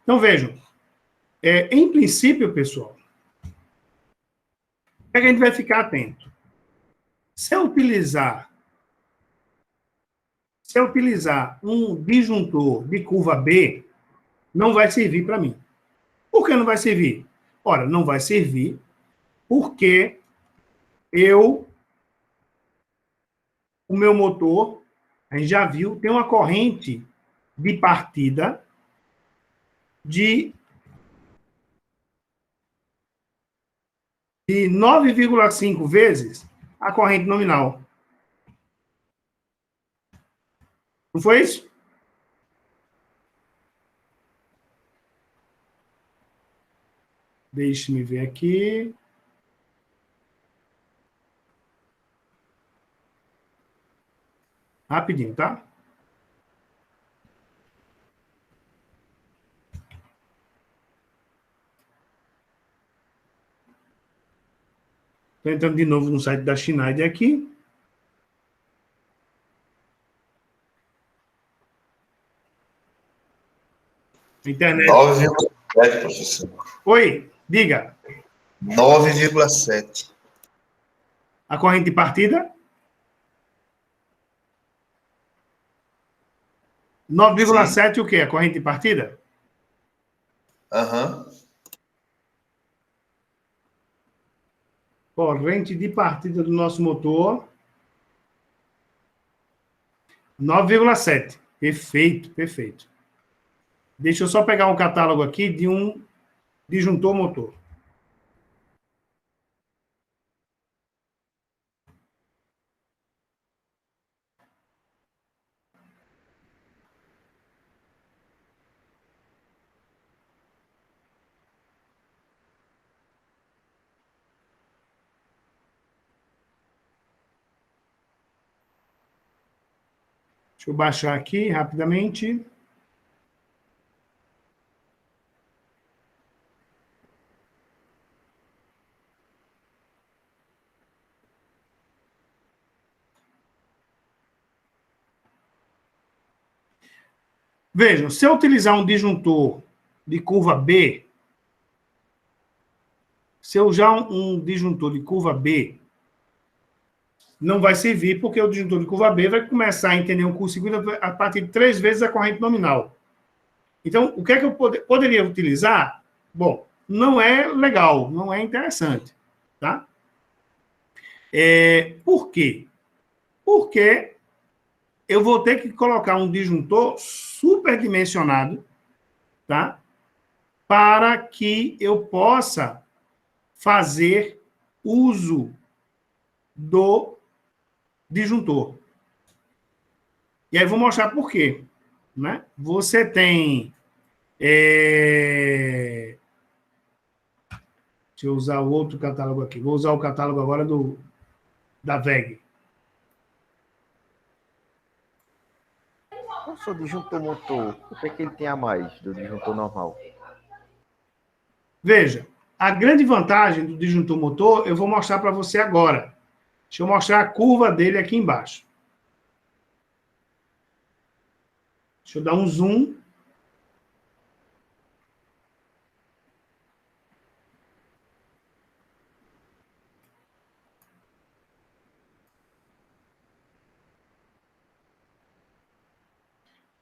Então, vejam. Em princípio, pessoal, o que a gente vai ficar atento? Se eu utilizar um disjuntor de curva B, não vai servir para mim. Por que não vai servir? Ora, não vai servir porque o meu motor, a gente já viu, tem uma corrente de partida de 9,5 vezes a corrente nominal. Não foi isso? Deixe-me ver aqui. Rapidinho, tá? Estou entrando de novo no site da Schneider aqui. Internet. 9,7, professor. Oi, diga. 9,7. A corrente de partida? 9,7 o quê? A corrente de partida? Aham. Corrente de partida do nosso motor. 9,7. Perfeito, perfeito. Deixa eu só pegar um catálogo aqui de um disjuntor motor. Deixa eu baixar aqui rapidamente. Vejam, se eu utilizar um disjuntor de curva B, se eu usar um disjuntor de curva B, não vai servir, porque o disjuntor de curva B vai começar a entender um curto-circuito a partir de 3 vezes a corrente nominal. Então, o que é que eu poderia utilizar? Bom, não é legal, não é interessante, tá? Por quê? Porque eu vou ter que colocar um disjuntor superdimensionado, tá? Para que eu possa fazer uso do disjuntor. E aí vou mostrar por quê, né? Você tem... Deixa eu usar o outro catálogo aqui. Vou usar o catálogo agora da VEG. O disjuntor motor, o que é que ele tem a mais do disjuntor normal? Veja, a grande vantagem do disjuntor motor, eu vou mostrar para você agora. Deixa eu mostrar a curva dele aqui embaixo. Deixa eu dar um zoom.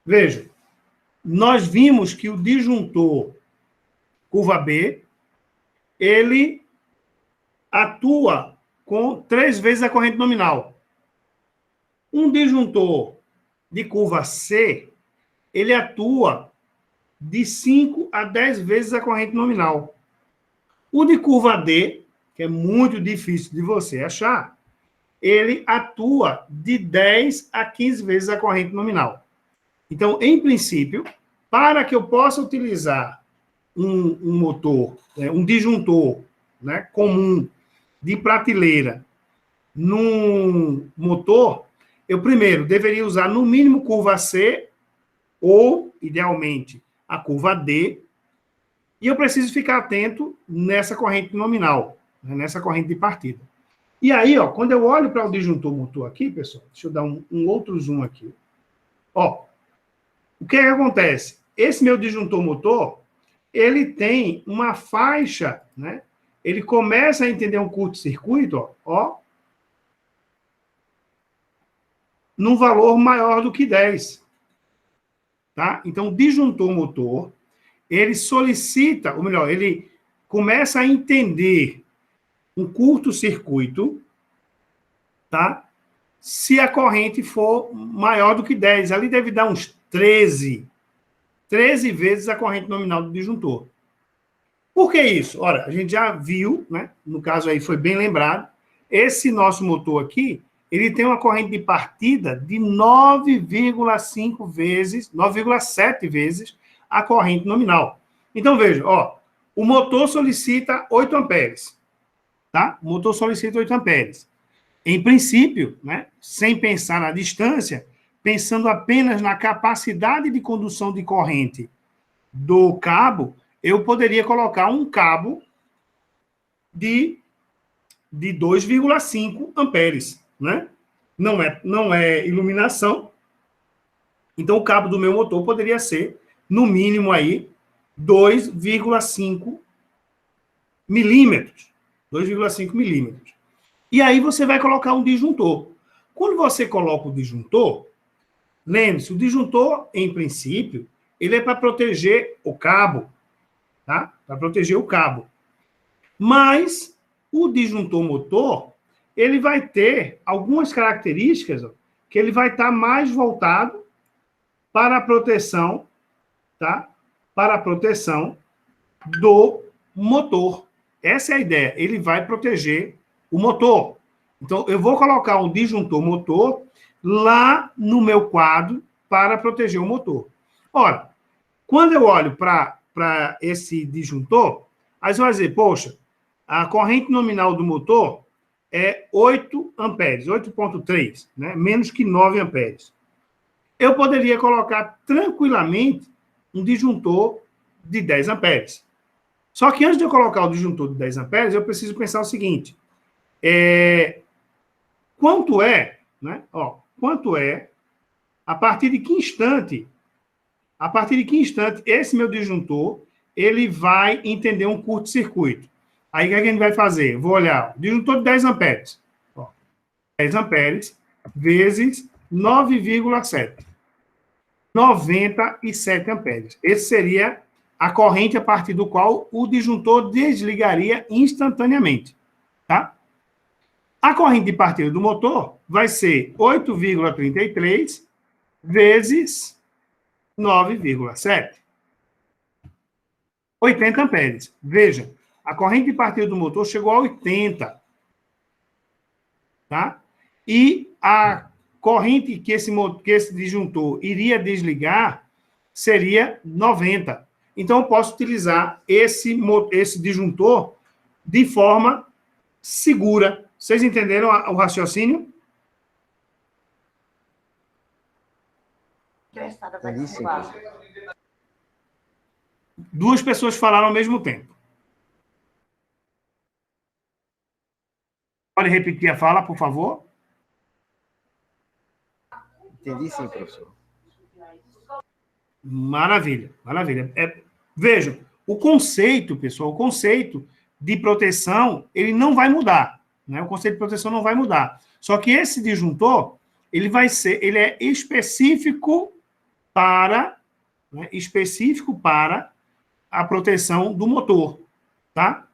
Veja, nós vimos que o disjuntor curva B, ele atua com 3 vezes a corrente nominal. Um disjuntor de curva C, ele atua de 5 a 10 vezes a corrente nominal. O de curva D, que é muito difícil de você achar, ele atua de 10 a 15 vezes a corrente nominal. Então, em princípio, para que eu possa utilizar um motor, um disjuntor, né, comum de prateleira num motor, eu primeiro deveria usar no mínimo curva C ou, idealmente, a curva D, e eu preciso ficar atento nessa corrente nominal, né, nessa corrente de partida. E aí, ó, quando eu olho para o disjuntor motor aqui, pessoal, deixa eu dar um outro zoom aqui. Ó, o que é que acontece? Esse meu disjuntor motor, ele tem uma faixa, né? Ele começa a entender um curto-circuito, ó, num valor maior do que 10. Tá? Então, o disjuntor motor, ele solicita, ou melhor, ele começa a entender um curto-circuito, tá? Se a corrente for maior do que 10. Ali deve dar uns 13 vezes a corrente nominal do disjuntor. Por que isso? Ora, a gente já viu, né? No caso aí foi bem lembrado, esse nosso motor aqui, ele tem uma corrente de partida de 9,5 vezes, 9,7 vezes a corrente nominal. Então, veja, ó, o motor solicita 8 amperes, tá? O motor solicita 8 amperes. Em princípio, né, sem pensar na distância, pensando apenas na capacidade de condução de corrente do cabo, eu poderia colocar um cabo de 2,5 amperes, né? Não é iluminação. Então, o cabo do meu motor poderia ser, no mínimo, aí, 2,5 milímetros. 2,5 milímetros. E aí você vai colocar um disjuntor. Quando você coloca o disjuntor, lembre-se, o disjuntor, em princípio, ele é para proteger o cabo, tá? Para proteger o cabo. Mas o disjuntor motor, ele vai ter algumas características que ele vai estar mais voltado para a proteção, tá? Para a proteção do motor. Essa é a ideia. Ele vai proteger o motor. Então, eu vou colocar um disjuntor motor lá no meu quadro para proteger o motor. Ora, quando eu olho para esse disjuntor, aí você vai dizer, poxa, a corrente nominal do motor é 8 amperes, 8,3, né? Menos que 9 amperes. Eu poderia colocar tranquilamente um disjuntor de 10 amperes. Só que antes de eu colocar o disjuntor de 10 amperes, eu preciso pensar o seguinte, quanto é, né? Ó, quanto é, a partir de que instante esse meu disjuntor, ele vai entender um curto-circuito. Aí, o que a gente vai fazer? Vou olhar, disjuntor de 10 amperes. Ó, 10 amperes vezes 9,7. 97 amperes. Esse seria a corrente a partir do qual o disjuntor desligaria instantaneamente. Tá? A corrente de partida do motor vai ser 8,33 vezes 9,7. 80 amperes. Veja, a corrente de partida do motor chegou a 80. Tá? E a corrente que esse disjuntor iria desligar seria 90. Então, eu posso utilizar esse disjuntor de forma segura. Vocês entenderam o raciocínio? Entendi, sim. Duas pessoas falaram ao mesmo tempo. Pode repetir a fala, por favor? Entendi sim, professor. Maravilha, maravilha. Vejam, o conceito, pessoal, o conceito de proteção, ele não vai mudar, né? O conceito de proteção não vai mudar. Só que esse disjuntor, ele é específico para, né, a proteção do motor, tá?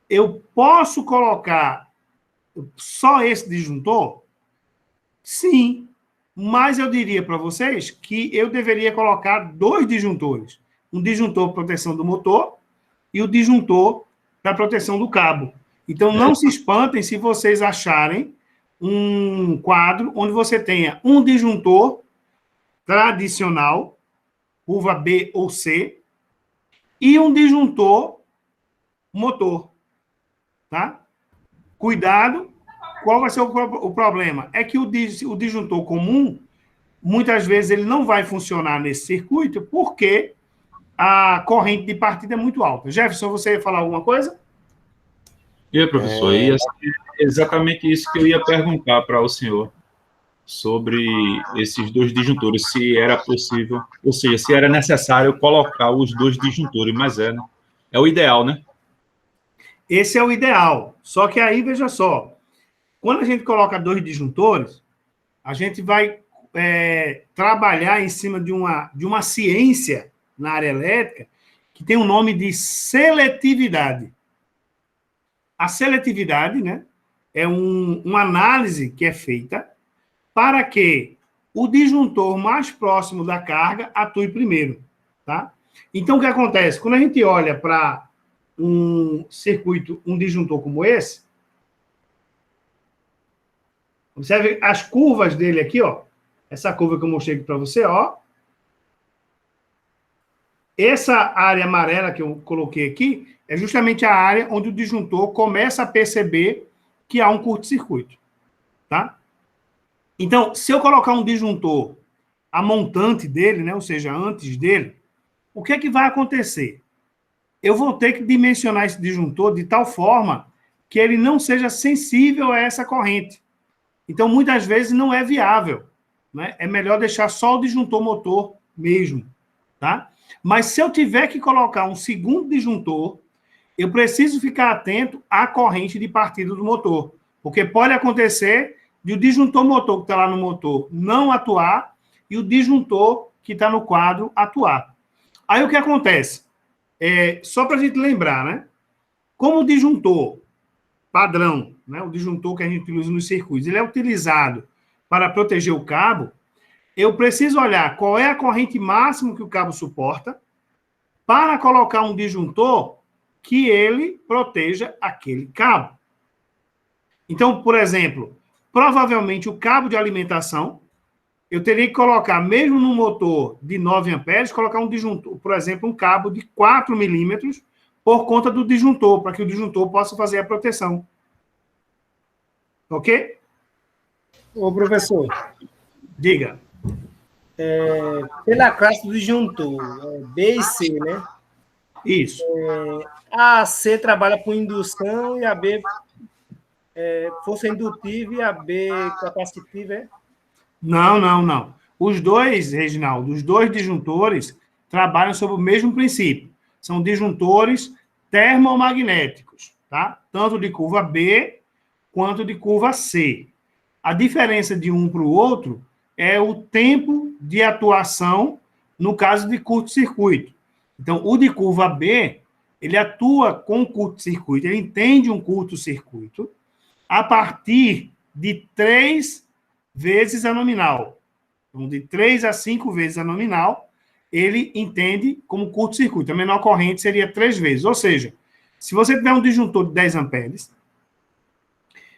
Eu posso colocar só esse disjuntor? Sim, mas eu diria para vocês que eu deveria colocar 2 disjuntores. Um disjuntor para proteção do motor e o disjuntor para proteção do cabo. Então, não se espantem se vocês acharem um quadro onde você tenha um disjuntor tradicional, curva B ou C, e um disjuntor motor. Tá? Cuidado. Qual vai ser o problema? É que o disjuntor comum, muitas vezes, ele não vai funcionar nesse circuito porque a corrente de partida é muito alta. Jefferson, você ia falar alguma coisa? Professor, e assim, é exatamente isso que eu ia perguntar para o senhor, sobre esses 2 disjuntores, se era possível, ou seja, se era necessário colocar os 2 disjuntores, mas né? É o ideal, né? Esse é o ideal. Só que aí, veja só, quando a gente coloca 2 disjuntores, a gente vai trabalhar em cima de uma ciência na área elétrica que tem o nome de seletividade. A seletividade, né, é uma análise que é feita para que o disjuntor mais próximo da carga atue primeiro. Tá? Então, o que acontece? Quando a gente olha para um circuito, um disjuntor como esse, observe as curvas dele aqui, ó. Essa curva que eu mostrei aqui para você, ó. Essa área amarela que eu coloquei aqui é justamente a área onde o disjuntor começa a perceber que há um curto-circuito, tá? Então, se eu colocar um disjuntor a montante dele, né, ou seja, antes dele, o que é que vai acontecer? Eu vou ter que dimensionar esse disjuntor de tal forma que ele não seja sensível a essa corrente. Então, muitas vezes, não é viável, né? É melhor deixar só o disjuntor motor mesmo, tá? Mas se eu tiver que colocar um segundo disjuntor, eu preciso ficar atento à corrente de partida do motor, porque pode acontecer de o disjuntor motor que está lá no motor não atuar e o disjuntor que está no quadro atuar. Aí o que acontece? Só para a gente lembrar, né? Como o disjuntor padrão, né, o disjuntor que a gente utiliza nos circuitos, ele é utilizado para proteger o cabo, eu preciso olhar qual é a corrente máxima que o cabo suporta para colocar um disjuntor que ele proteja aquele cabo. Então, por exemplo, provavelmente o cabo de alimentação, eu teria que colocar, mesmo no motor de 9 amperes, colocar um disjuntor, por exemplo, um cabo de 4 milímetros por conta do disjuntor, para que o disjuntor possa fazer a proteção. Ok? Ô, professor, Diga. pela classe do disjuntor, B e C, né? Isso. A C trabalha com indução e a B força indutiva e a B capacitiva, é? Não. Os dois, Reginaldo, os dois disjuntores trabalham sob o mesmo princípio. São disjuntores termomagnéticos, tá? Tanto de curva B quanto de curva C. A diferença de um para o outro é o tempo de atuação no caso de curto-circuito. Então, o de curva B, ele atua com curto-circuito, ele entende um curto-circuito a partir de 3 vezes a nominal. Então, de 3 a 5 vezes a nominal, ele entende como curto-circuito. A menor corrente seria 3 vezes. Ou seja, se você tiver um disjuntor de 10 amperes,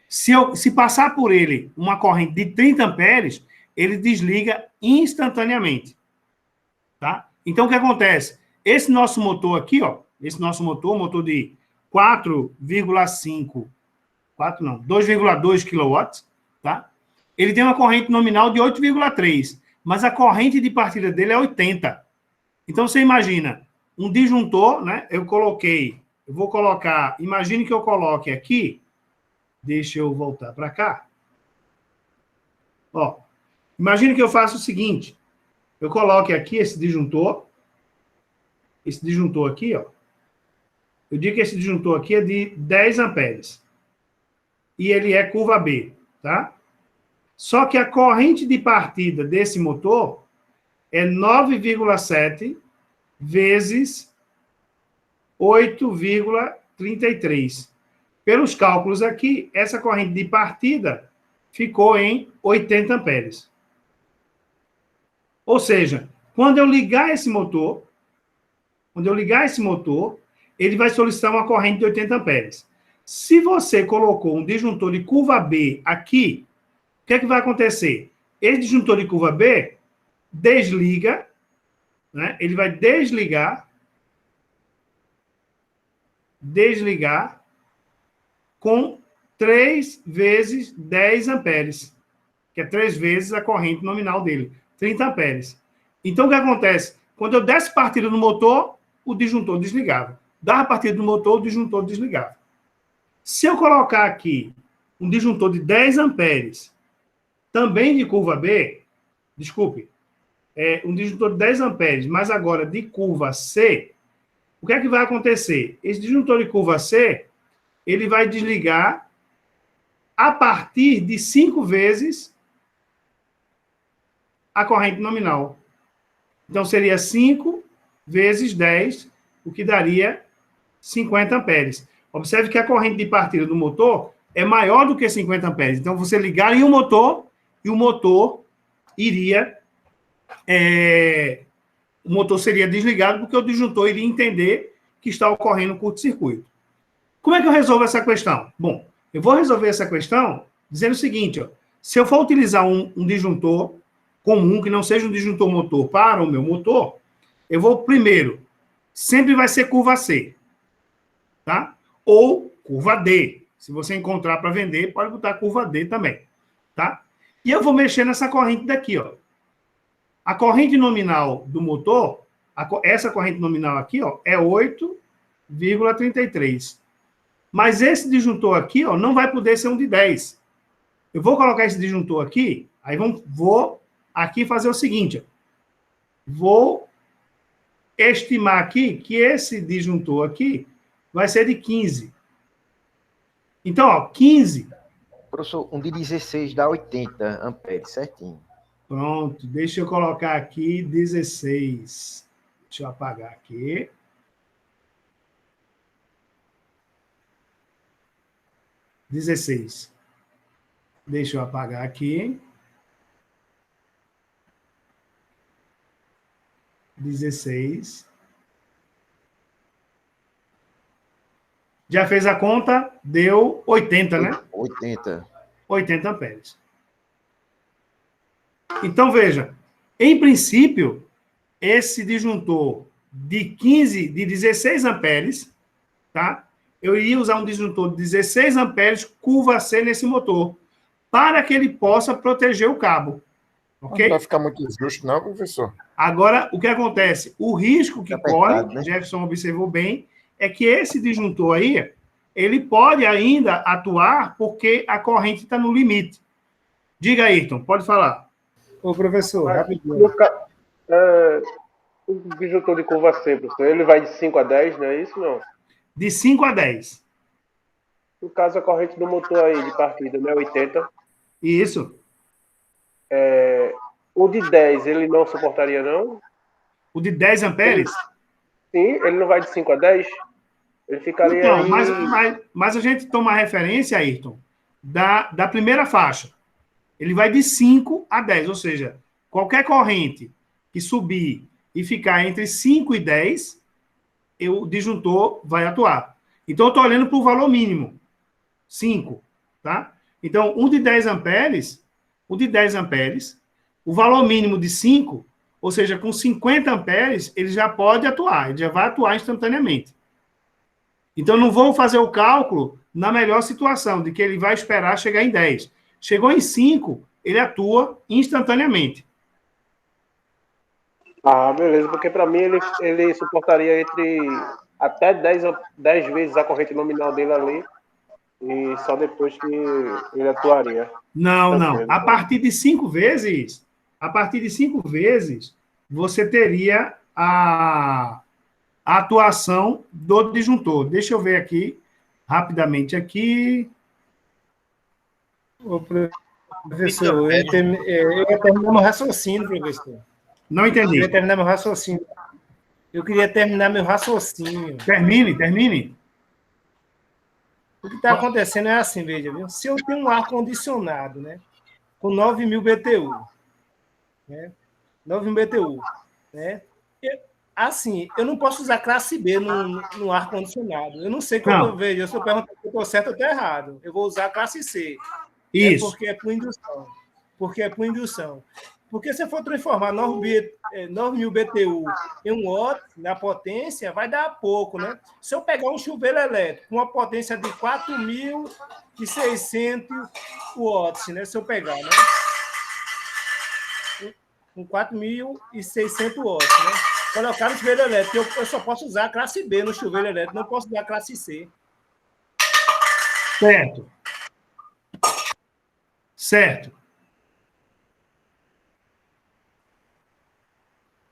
se passar por ele uma corrente de 30 amperes, ele desliga instantaneamente. Tá? Então, o que acontece? Esse nosso motor aqui, ó, esse nosso motor de 4,5, 2,2 kW, tá? Ele tem uma corrente nominal de 8,3, mas a corrente de partida dele é 80. Então, você imagina, um disjuntor, né? Eu vou colocar, imagine que eu coloque aqui, deixa eu voltar para cá. Ó, imagine que eu faça o seguinte, eu coloque aqui esse disjuntor aqui, ó. Eu digo que esse disjuntor aqui é de 10 amperes. E ele é curva B, tá? Só que a corrente de partida desse motor é 9,7 vezes 8,33. Pelos cálculos aqui, essa corrente de partida ficou em 80 amperes. Ou seja, quando eu ligar esse motor, ele vai solicitar uma corrente de 80 amperes. Se você colocou um disjuntor de curva B aqui, o que é que vai acontecer? Esse disjuntor de curva B desliga, né? Ele vai desligar com 3 vezes 10 amperes, que é 3 vezes a corrente nominal dele, 30 amperes. Então, o que acontece? Quando eu desse partida no motor, o disjuntor desligava. Dava partida no motor, o disjuntor desligava. Se eu colocar aqui um disjuntor de 10 amperes, também de curva B, um disjuntor de 10 amperes, mas agora de curva C, o que é que vai acontecer? Esse disjuntor de curva C, ele vai desligar a partir de 5 vezes a corrente nominal. Então, seria 5 vezes 10, o que daria 50 amperes. Observe que a corrente de partida do motor é maior do que 50 amperes. Então, você ligaria o motor e o motor iria... o motor seria desligado porque o disjuntor iria entender que está ocorrendo um curto-circuito. Como é que eu resolvo essa questão? Bom, eu vou resolver essa questão dizendo o seguinte, ó, se eu for utilizar um disjuntor comum, que não seja um disjuntor motor para o meu motor, eu vou primeiro, sempre vai ser curva C, tá? Ou curva D. Se você encontrar para vender, pode botar curva D também, tá? E eu vou mexer nessa corrente daqui, ó. A corrente nominal do motor, essa corrente nominal aqui, ó, é 8,33. Mas esse disjuntor aqui, ó, não vai poder ser um de 10. Eu vou colocar esse disjuntor aqui, aí vou aqui fazer o seguinte, ó. Vou estimar aqui que esse disjuntor aqui vai ser de 15. Então, ó, 15. Professor, um de 16 dá 80 amperes, certinho. Pronto, deixa eu colocar aqui 16. Deixa eu apagar aqui. Deixa eu apagar aqui. 16. Já fez a conta? Deu 80, né? 80. 80 amperes. Então, veja, em princípio, esse disjuntor de 16 amperes, tá? Eu iria usar um disjuntor de 16 amperes curva C nesse motor, para que ele possa proteger o cabo. Ok? Não vai ficar muito injusto, não, professor? Agora, o que acontece? O risco que corre, né? Jefferson observou bem, é que esse disjuntor aí, ele pode ainda atuar porque a corrente está no limite. Diga, Ayrton, pode falar. Ô, professor, rapidinho. O disjuntor de curva C, professor, ele vai de 5 a 10, não é isso, não? De 5 a 10. No caso, a corrente do motor aí de partida, né, 80. Isso. O de 10, ele não suportaria, não? O de 10 amperes? Sim, ele não vai de 5 a 10? Ele ficaria Então, aí... mas a gente toma referência, Ayrton, da primeira faixa. Ele vai de 5 a 10, ou seja, qualquer corrente que subir e ficar entre 5 e 10, o disjuntor vai atuar. Então, eu estou olhando para o valor mínimo, 5, tá? Então, o de 10 amperes, o valor mínimo de 5, ou seja, com 50 amperes, ele já pode atuar, ele já vai atuar instantaneamente. Então, não vou fazer o cálculo na melhor situação, de que ele vai esperar chegar em 10. Chegou em 5, ele atua instantaneamente. Ah, beleza, porque para mim ele suportaria até 10 vezes a corrente nominal dele ali, e só depois que ele atuaria. Não. A partir de 5 vezes, você teria a atuação do disjuntor. Deixa eu ver aqui, rapidamente aqui. Ô, professor, eu ia terminar meu raciocínio, professor. Não entendi. Eu queria terminar meu raciocínio. Termine. O que está acontecendo é assim, veja, viu? Se eu tenho um ar-condicionado, né, com 9.000 BTU, né, 9.000 BTU, né, eu não posso usar classe B no ar-condicionado. Eu não sei como eu vejo. Eu estou perguntando se eu estou certo ou estou errado. Eu vou usar a classe C. Isso. Porque é por indução. Porque se eu for transformar 9.000 BTU em 1 watt na potência, vai dar pouco, né? Se eu pegar um chuveiro elétrico com uma potência de 4.600 watts, né? Se eu pegar, né? Com 4.600 watts, né? Colocar no chuveiro elétrico, eu só posso usar a classe B no chuveiro elétrico, não posso usar a classe C. Certo.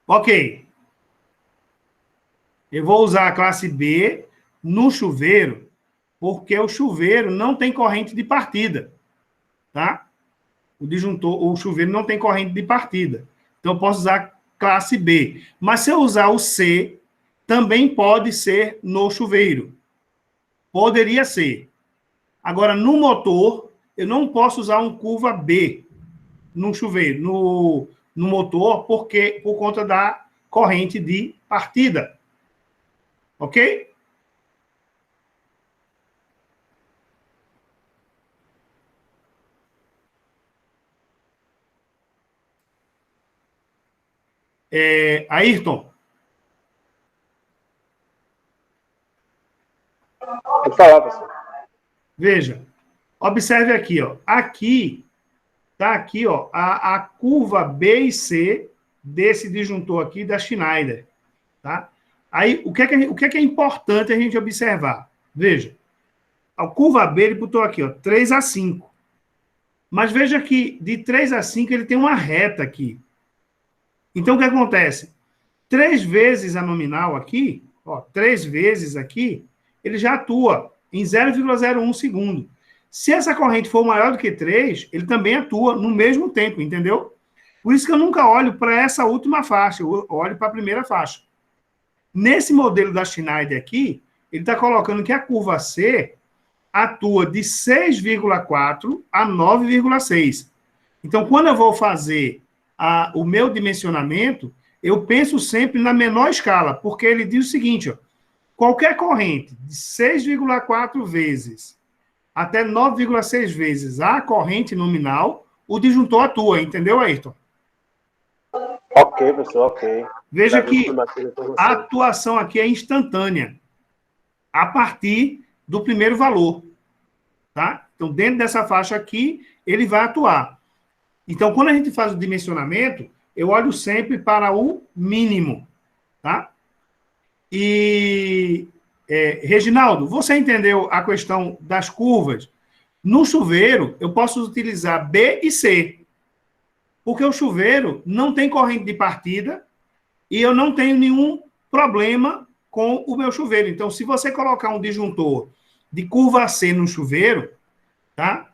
Ok. Eu vou usar a classe B no chuveiro, porque o chuveiro não tem corrente de partida, tá? O chuveiro não tem corrente de partida. Então, eu posso usar classe B. Mas se eu usar o C, também pode ser no chuveiro. Poderia ser. Agora, no motor, eu não posso usar um curva B no chuveiro, no motor, por conta da corrente de partida. Ok? Ayrton. Pode falar, professor. Veja, observe aqui, ó. Aqui, tá aqui, ó, a curva B e C desse disjuntor aqui da Schneider, tá? Aí, o que é importante a gente observar? Veja, a curva B ele botou aqui, ó, 3 a 5. Mas veja que de 3 a 5 ele tem uma reta aqui. Então, o que acontece? 3 vezes a nominal aqui, ó, 3 vezes aqui, ele já atua em 0,01 segundo. Se essa corrente for maior do que 3, ele também atua no mesmo tempo, entendeu? Por isso que eu nunca olho para essa última faixa, eu olho para a primeira faixa. Nesse modelo da Schneider aqui, ele está colocando que a curva C atua de 6,4 a 9,6. Então, quando eu vou fazer o meu dimensionamento, eu penso sempre na menor escala, porque ele diz o seguinte, ó, qualquer corrente de 6,4 vezes até 9,6 vezes a corrente nominal, o disjuntor atua, entendeu, Ayrton? Ok, professor, ok. Veja que a atuação aqui é instantânea, a partir do primeiro valor, tá? Então, dentro dessa faixa aqui, ele vai atuar. Então, quando a gente faz o dimensionamento, eu olho sempre para o mínimo, tá? E, Reginaldo, você entendeu a questão das curvas? No chuveiro, eu posso utilizar B e C, porque o chuveiro não tem corrente de partida e eu não tenho nenhum problema com o meu chuveiro. Então, se você colocar um disjuntor de curva C no chuveiro, tá?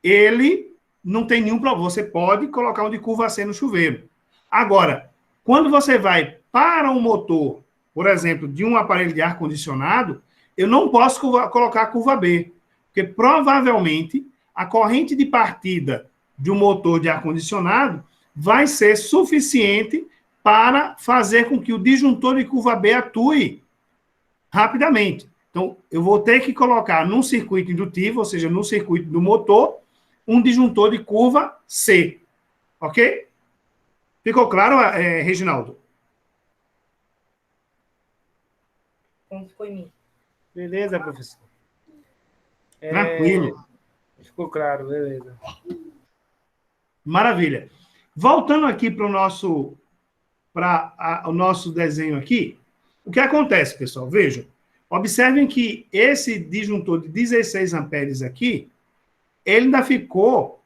Ele não tem nenhum problema. Você pode colocar um de curva C no chuveiro. Agora, quando você vai para um motor, por exemplo, de um aparelho de ar-condicionado, eu não posso colocar a curva B, porque provavelmente a corrente de partida de um motor de ar-condicionado vai ser suficiente para fazer com que o disjuntor de curva B atue rapidamente. Então, eu vou ter que colocar num circuito indutivo, ou seja, no circuito do motor, um disjuntor de curva C. Ok? Ficou claro, Reginaldo? Como ficou em mim? Beleza, professor. Tranquilo. Ficou claro, beleza. Maravilha. Voltando aqui para o nosso desenho aqui, o que acontece, pessoal? Vejam, observem que esse disjuntor de 16 amperes aqui, ele ainda ficou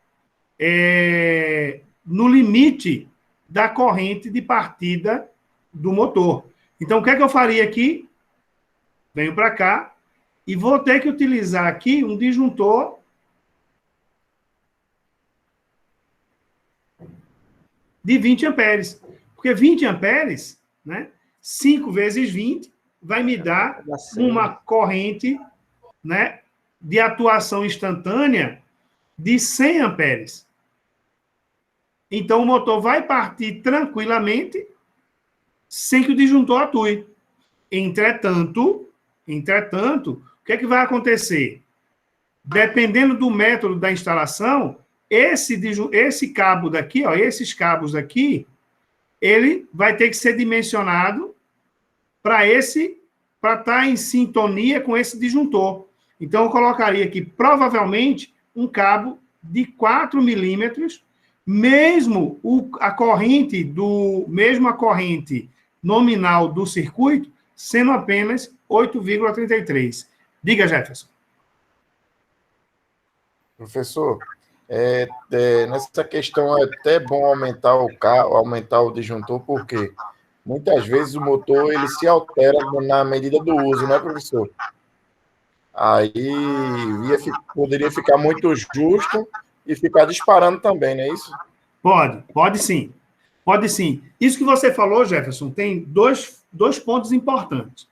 no limite da corrente de partida do motor. Então, o que é que eu faria aqui? Venho para cá e vou ter que utilizar aqui um disjuntor de 20 amperes. Porque 20 amperes, né, 5 vezes 20, vai me dar uma corrente, né, de atuação instantânea de 100 amperes. Então, o motor vai partir tranquilamente sem que o disjuntor atue. Entretanto, o que é que vai acontecer? Dependendo do método da instalação, esse cabo daqui, ó, esses cabos aqui, ele vai ter que ser dimensionado para estar em sintonia com esse disjuntor. Então, eu colocaria aqui, provavelmente, um cabo de 4 milímetros, mesmo a corrente nominal do circuito sendo apenas 8,33. Diga, Jefferson. Professor, nessa questão é até bom aumentar o disjuntor, porque muitas vezes o motor ele se altera na medida do uso, né, professor? Aí poderia ficar muito justo e ficar disparando também, não é isso? Pode sim. Pode sim. Isso que você falou, Jefferson, tem dois pontos importantes.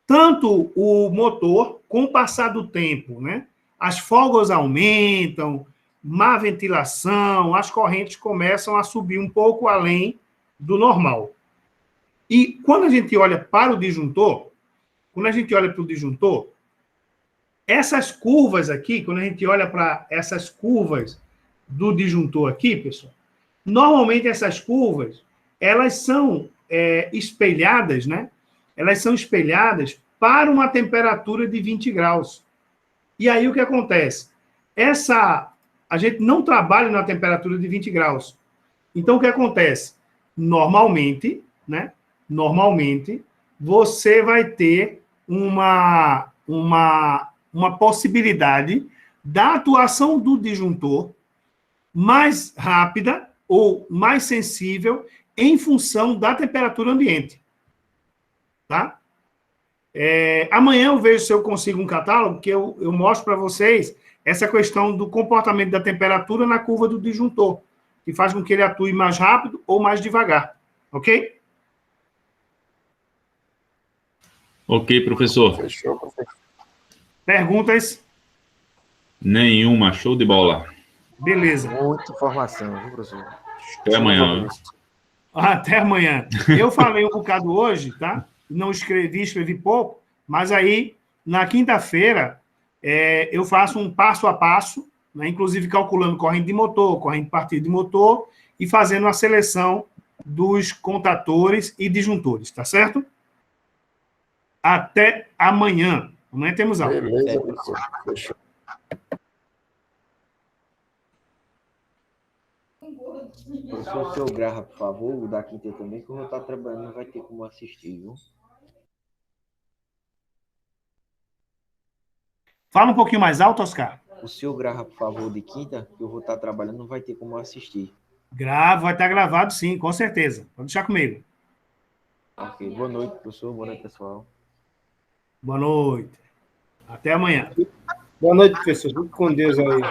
Tanto o motor, com o passar do tempo, né, as folgas aumentam, má ventilação, as correntes começam a subir um pouco além do normal. E quando a gente olha para o disjuntor, essas curvas aqui, quando a gente olha para essas curvas do disjuntor aqui, pessoal, normalmente essas curvas, elas são espelhadas, né? Elas são espelhadas para uma temperatura de 20 graus. E aí o que acontece? A gente não trabalha na temperatura de 20 graus. Então o que acontece? Normalmente, né? Normalmente, você vai ter uma possibilidade da atuação do disjuntor mais rápida ou mais sensível em função da temperatura ambiente. Tá? Amanhã eu vejo se eu consigo um catálogo que eu mostro para vocês essa questão do comportamento da temperatura na curva do disjuntor, que faz com que ele atue mais rápido ou mais devagar. Ok? Ok, professor. Fechou, professor. Perguntas? Nenhuma. Show de bola. Beleza. Muita informação, viu, professor? Até amanhã. Até amanhã. Eu falei um bocado hoje, tá? Não escrevi pouco, mas aí, na quinta-feira, eu faço um passo a passo, né? Inclusive calculando corrente de motor, corrente de partida de motor, e fazendo a seleção dos contatores e disjuntores, tá certo? Até amanhã. Amanhã temos aula. Beleza, professor. Fechou. Professor, o senhor grava, por favor, o da quinta também, que eu vou estar trabalhando, não vai ter como assistir, viu? Fala um pouquinho mais alto, Oscar. O senhor grava, por favor, de quinta, que eu vou estar trabalhando, não vai ter como assistir. Gravo, vai estar gravado sim, com certeza. Pode deixar comigo. Ok, boa noite, professor, boa noite, pessoal. Boa noite. Até amanhã. Boa noite, professor. Fique com Deus aí.